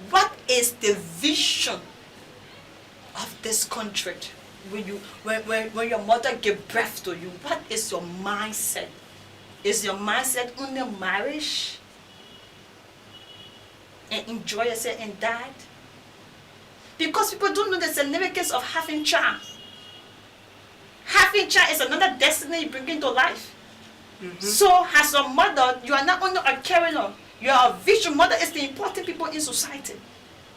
What is the vision of this country? When your mother gave birth to you, what is your mindset? Is your mindset only marriage? And enjoy yourself and die? Because people don't know the significance of having child. Having child is another destiny you bring into life. So as a mother, you are not only a carer, you are a vision. Mother is the important people in society.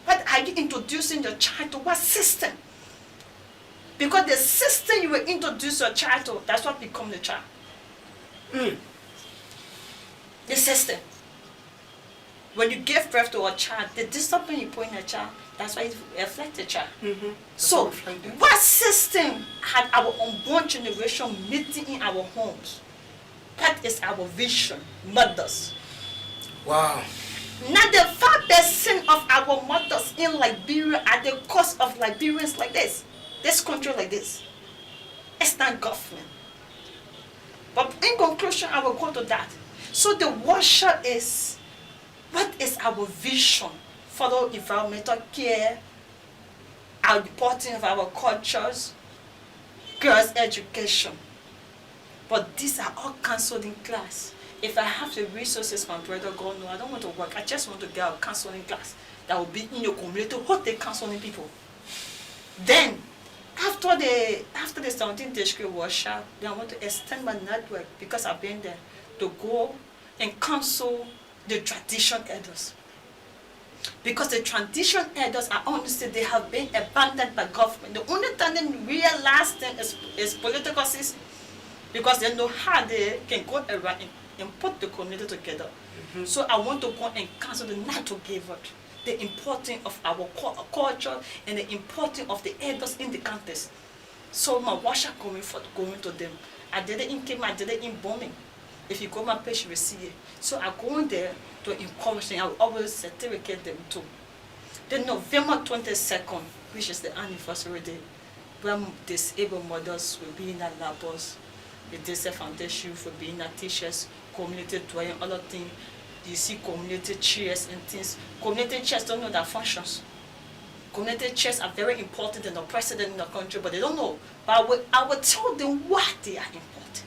What are you introducing your child to? What system? Because the system you will introduce your child to, that's what becomes the child. The system. When you give birth to a child, the discipline you put in a child, that's why it reflects the child. So, what system had our unborn generation meeting in our homes? That is our vision, mothers. Wow. Now the 5% of our mothers in Liberia are the cause of Liberians like this country like this. It's not government. But in conclusion, I will go to that. So the workshop is, what is our vision? Follow environmental care, our reporting of our cultures, girls' education. But these are all cancelled in class. If I have the resources, my brother, God, no, I don't want to work. I just want to get a counseling class that will be in your community. What they counseling people? Then, after after the 17th district workshop, then I want to extend my network because I've been there to go and counsel the tradition elders. Because the tradition elders are honestly, they have been abandoned by government. The only time they realize them is political system, because they know how they can go around and put the community together. So I want to go and counsel them not to give up the importance of our culture and the importance of the elders in the context. So my worship going to them. I did it in Kenya, I did it in bombing. If you go my page, you will see it. So I go in there to encourage them. I will always certificate them too. Then November 22nd, which is the anniversary day, when disabled mothers will be in our labors, the disadvantaged youth will be in our teachers, community dwelling, other things. You see community chairs and things. Community chairs don't know their functions. Community chairs are very important in the president in the country, but they don't know. But I will tell them why they are important.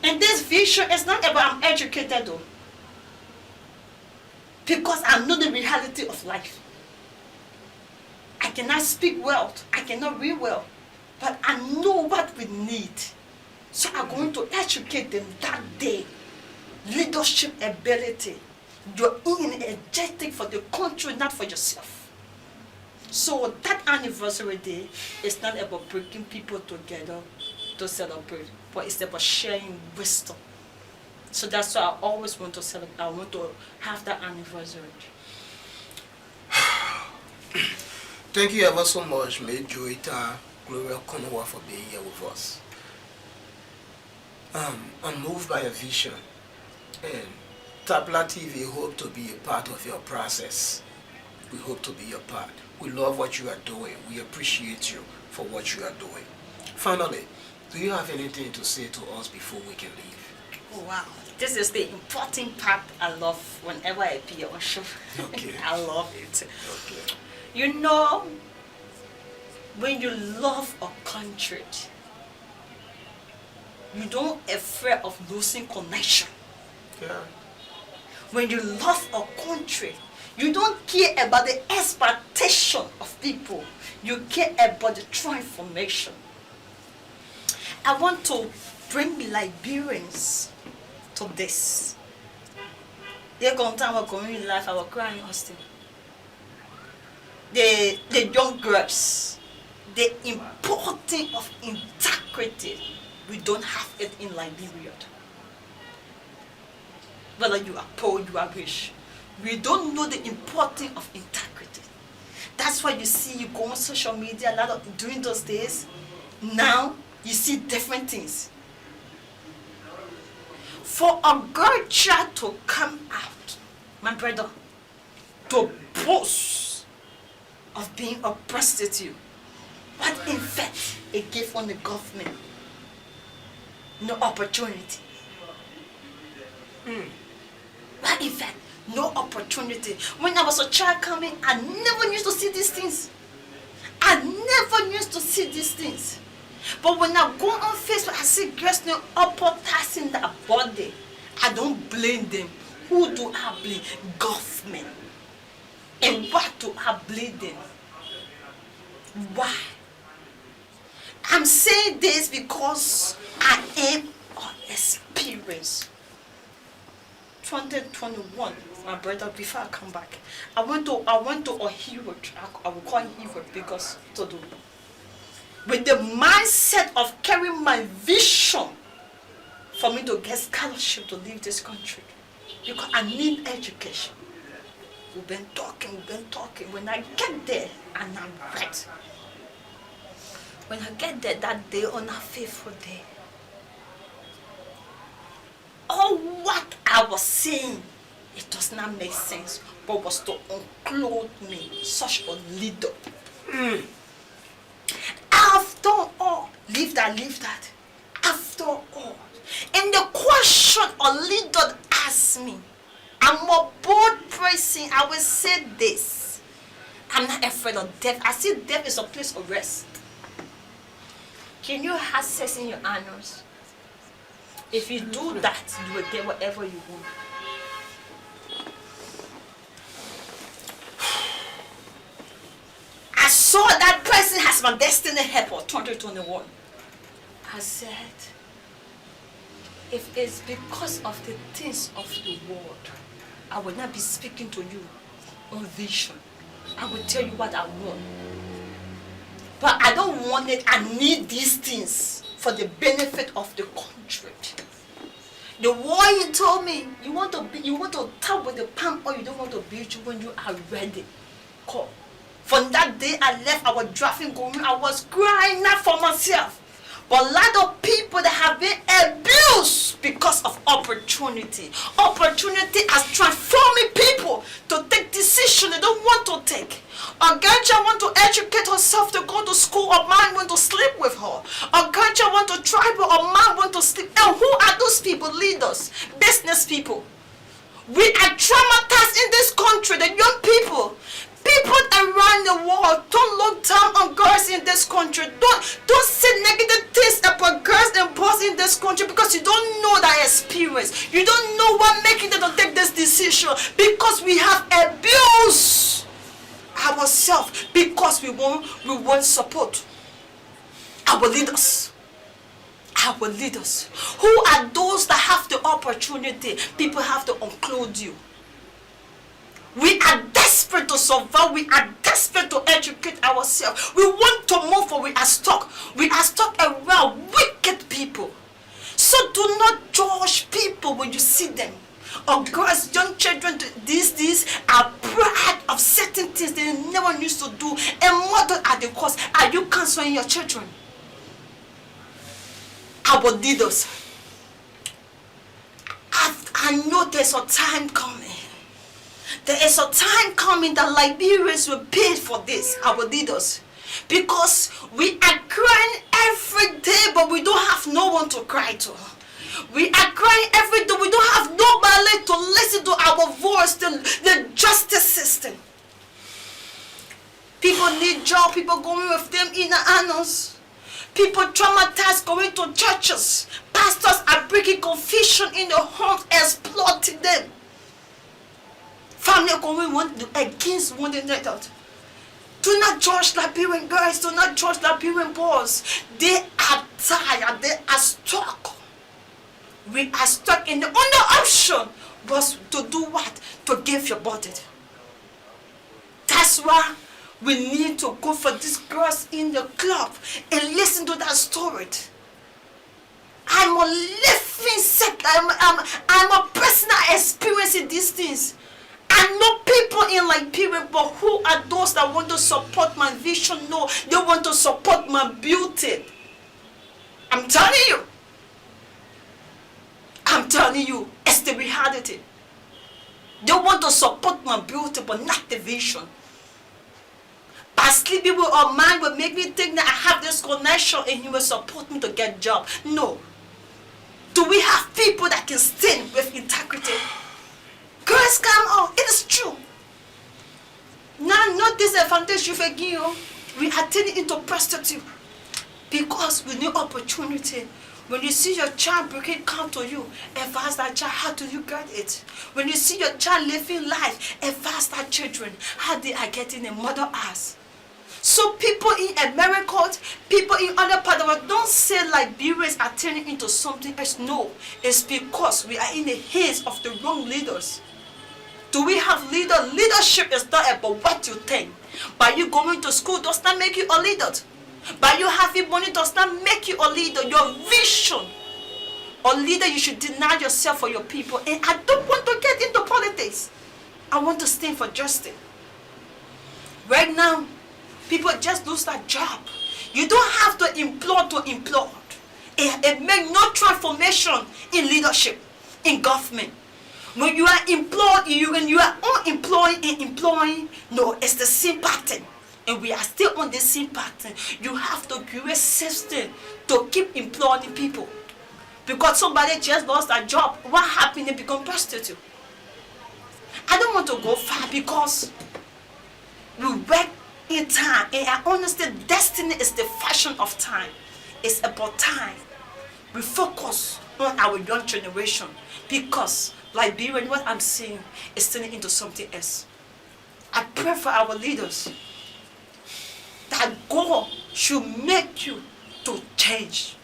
And this vision is not about I'm educated though. Because I know the reality of life. I cannot speak well, I cannot read well, but I know what we need. So I'm going to educate them that day. Leadership ability. You're energetic for the country, not for yourself. So that anniversary day is not about bringing people together to celebrate, but it's about sharing wisdom. So that's why I always want to celebrate. I want to have that anniversary. Thank you ever so much, May Joita Gloria Konowa, for being here with us. I'm moved by a vision, and Tabla TV hope to be a part of your process. We hope to be your part. We love what you are doing. We appreciate you for what you are doing. Finally, do you have anything to say to us before we can leave? Oh, wow. This is the important part I love whenever I appear on show. Okay. I love it. Okay. You know, when you love a country, you don't afraid of losing connection. Yeah. When you love a country, you don't care about the expectation of people. You care about the transformation. I want to bring Liberians to this. They're going to our community life, our crying Houstin. The young girls, the importance of integrity, we don't have it in Liberia. Whether you are poor, you are rich, we don't know the importance of integrity. That's why you see you go on social media a lot of during those days. Now you see different things. For a girl child to come out, my brother, to boast of being a prostitute, but in fact it gave on the government no opportunity. But in fact, no opportunity. When I was a child coming, I never used to see these things. I never used to see these things. But when I go on Facebook, I see girls now uppertaxing their body. I don't blame them. Who do I blame? Government. And what do I blame them? Why? I'm saying this because I am an experience. 2021, my brother, before I come back, I went to a hero. I will call him hero because to do with the mindset of carrying my vision for me to get scholarship to leave this country, because I need education. We've been talking. When I get there, and I'm right. When I get there that day, on a faithful day, all what I was saying, it does not make sense, but was to include me, such a leader. After all, leave that. After all, and the question a leader asked me, I'm a bold person. I will say this: I'm not afraid of death. I see death is a place of rest. Can you have sex in your anus? If you do that, you will get whatever you want. So that person has my destiny helper 2021. I said, if it's because of the things of the world, I will not be speaking to you on vision. I will tell you what I want. But I don't want it. I need these things for the benefit of the country. The war you told me, you want to tap with the palm oil, you don't want to build you when you are ready. Call. From that day I left, I was driving going, I was crying not for myself. But a lot of people that have been abused because of opportunity. Opportunity has transforming people to take decisions they don't want to take. A girl want to educate herself to go to school, a man want to sleep with her. A girl want to travel, a man want to sleep. And who are those people? Leaders, business people. We are traumatized in this country, the young people. People around the world don't look down on girls in this country. Don't say negative things about girls and boys in this country because you don't know that experience. You don't know what making them to take this decision because we have abused ourselves because we want support. Our leaders. Our leaders. Who are those that have the opportunity? People have to include you. We are desperate to survive. We are desperate to educate ourselves. We want to move forward. We are stuck. We are stuck around wicked people. So do not judge people when you see them. Or girls, young children, these are proud of certain things they never used to do. And what are the cause? Are you counseling your children? Our leaders. I know there's a time coming. There is a time coming that Liberians will pay for this, our leaders. Because we are crying every day, but we don't have no one to cry to. We are crying every day, we don't have nobody to listen to our voice, the justice system. People need job, people going with them in the annals. People traumatized going to churches. Pastors are bringing confusion in the homes, exploiting them. Family going against one another. Do not judge Liberian girls. Do not judge Liberian boys. They are tired. They are stuck. We are stuck in the only option was to do what? To give your body. That's why we need to go for these girls in the club and listen to that story. I'm a living set. I'm a person that experiencing these things. I know people in Liberia, but who are those that want to support my vision? No, they want to support my beauty. I'm telling you. I'm telling you, it's the reality. They want to support my beauty, but not the vision. By sleeping with a man will make me think that I have this connection and he will support me to get a job. No. Do we have people that can stand with integrity? Girls come out. It is true. Now, not disadvantage you forgive. We are turning into prostitute because we need opportunity. When you see your child breaking come to you, advise that child, how do you get it? When you see your child living life, advise that children, how they are getting a mother ass. So people in America, people in other parts of the world, don't say Liberians are turning into something else. No, it's because we are in the hands of the wrong leaders. Do we have leaders? Leadership is not about what you think. By you going to school does not make you a leader. By you having money does not make you a leader. Your vision. A leader, you should deny yourself for your people. And I don't want to get into politics. I want to stand for justice. Right now, people just lose their job. You don't have to employ to employ. It makes no transformation in leadership, in government. When you are employed, when you are unemployed and employing, no, it's the same pattern. And we are still on the same pattern. You have to create a system to keep employing people. Because somebody just lost a job, what happened? They become prostitute. I don't want to go far because we work in time. And I understand destiny is the fashion of time. It's about time. We focus on our young generation because Liberian, what I'm seeing is turning into something else. I pray for our leaders that God should make you to change.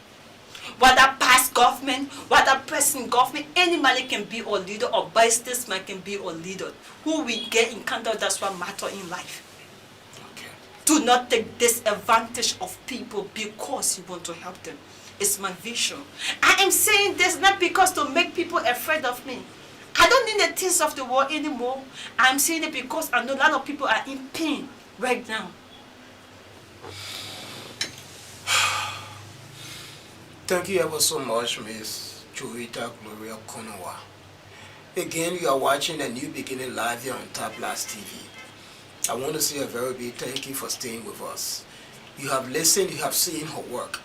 Whether past government, whether present government, anybody can be a leader, or businessman can be a leader. Who we get encounter, that's what matters in life. Okay. Do not take disadvantage of people because you want to help them. It's my vision. I am saying this not because to make people afraid of me. I don't need the things of the world anymore. I'm saying it because I know a lot of people are in pain right now. Thank you ever so much, Miss Joita Gloria Konowa. Again, you are watching A New Beginning live here on Top Blast TV. I want to say a very big thank you for staying with us. You have listened, you have seen her work.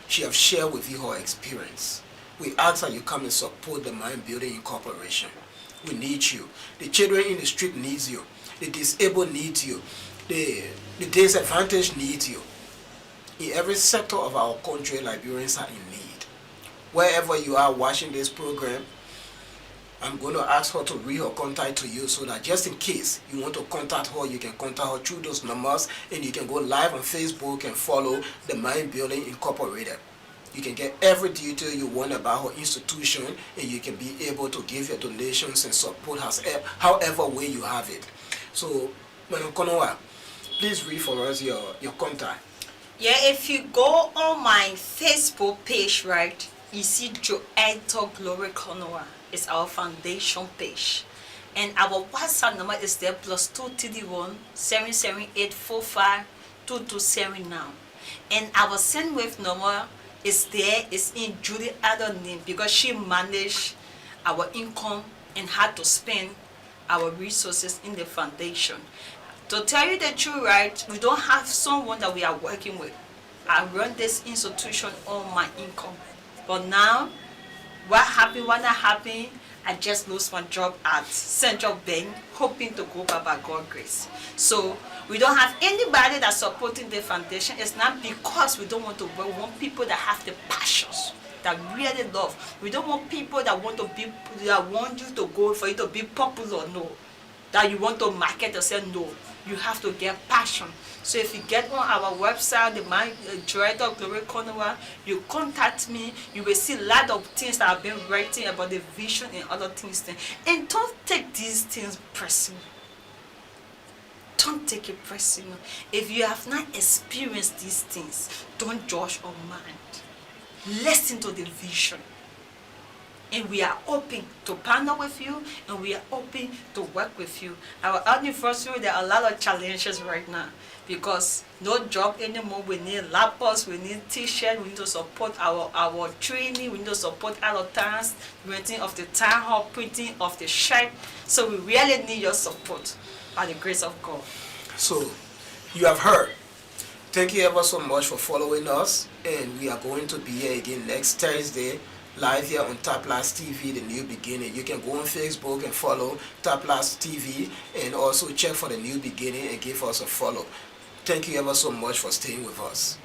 She have shared with you her experience. We ask that you come and support the Mind Building Incorporation. We need you. The children in the street needs you. The disabled needs you. The disadvantaged needs you. In every sector of our country, Liberians are in need. Wherever you are watching this program, I'm going to ask her to read her contact to you so that just in case you want to contact her, you can contact her through those numbers, and you can go live on Facebook and follow the Mind Building Incorporated. You can get every detail you want about her institution, and you can be able to give your donations and support us however way you have it. So, Madam Konowa, please read for us your contact. Yeah, if you go on my Facebook page, right, you see Joita Gloria Konowa. It's our foundation page. And our WhatsApp number is there, +231 778 45 2279. And our SendWave number is there, it's in Judy Adam's name because she managed our income and had to spend our resources in the foundation. To tell you the truth, right, we don't have someone that we are working with. I run this institution on my income. But now, what happened, what not happened, I just lost my job at Central Bank, hoping to go back by God's grace. So, we don't have anybody that's supporting the foundation. It's not because we don't want to work. We want people that have the passions, that really love. We don't want people that want you to go for you to be popular, no. That you want to market yourself, no. You have to get passion. So if you get on our website, the Joita Gloria Konowa, you contact me, you will see a lot of things that I've been writing about the vision and other things. And don't take these things personal. Don't take it personal. If you have not experienced these things, don't judge or mind. Listen to the vision. And we are open to partner with you, and we are open to work with you. Our anniversary, there are a lot of challenges right now because no job anymore. We need laptops, we need t-shirts, we need to support our training, we need to support our tasks, renting of the town hall, printing of the shirt. So we really need your support by the grace of God. So, you have heard. Thank you ever so much for following us, and we are going to be here again next Thursday, live here on Top Blast TV, The New Beginning. You can go on Facebook and follow Top Blast TV, and also check for The New Beginning and give us a follow. Thank you ever so much for staying with us.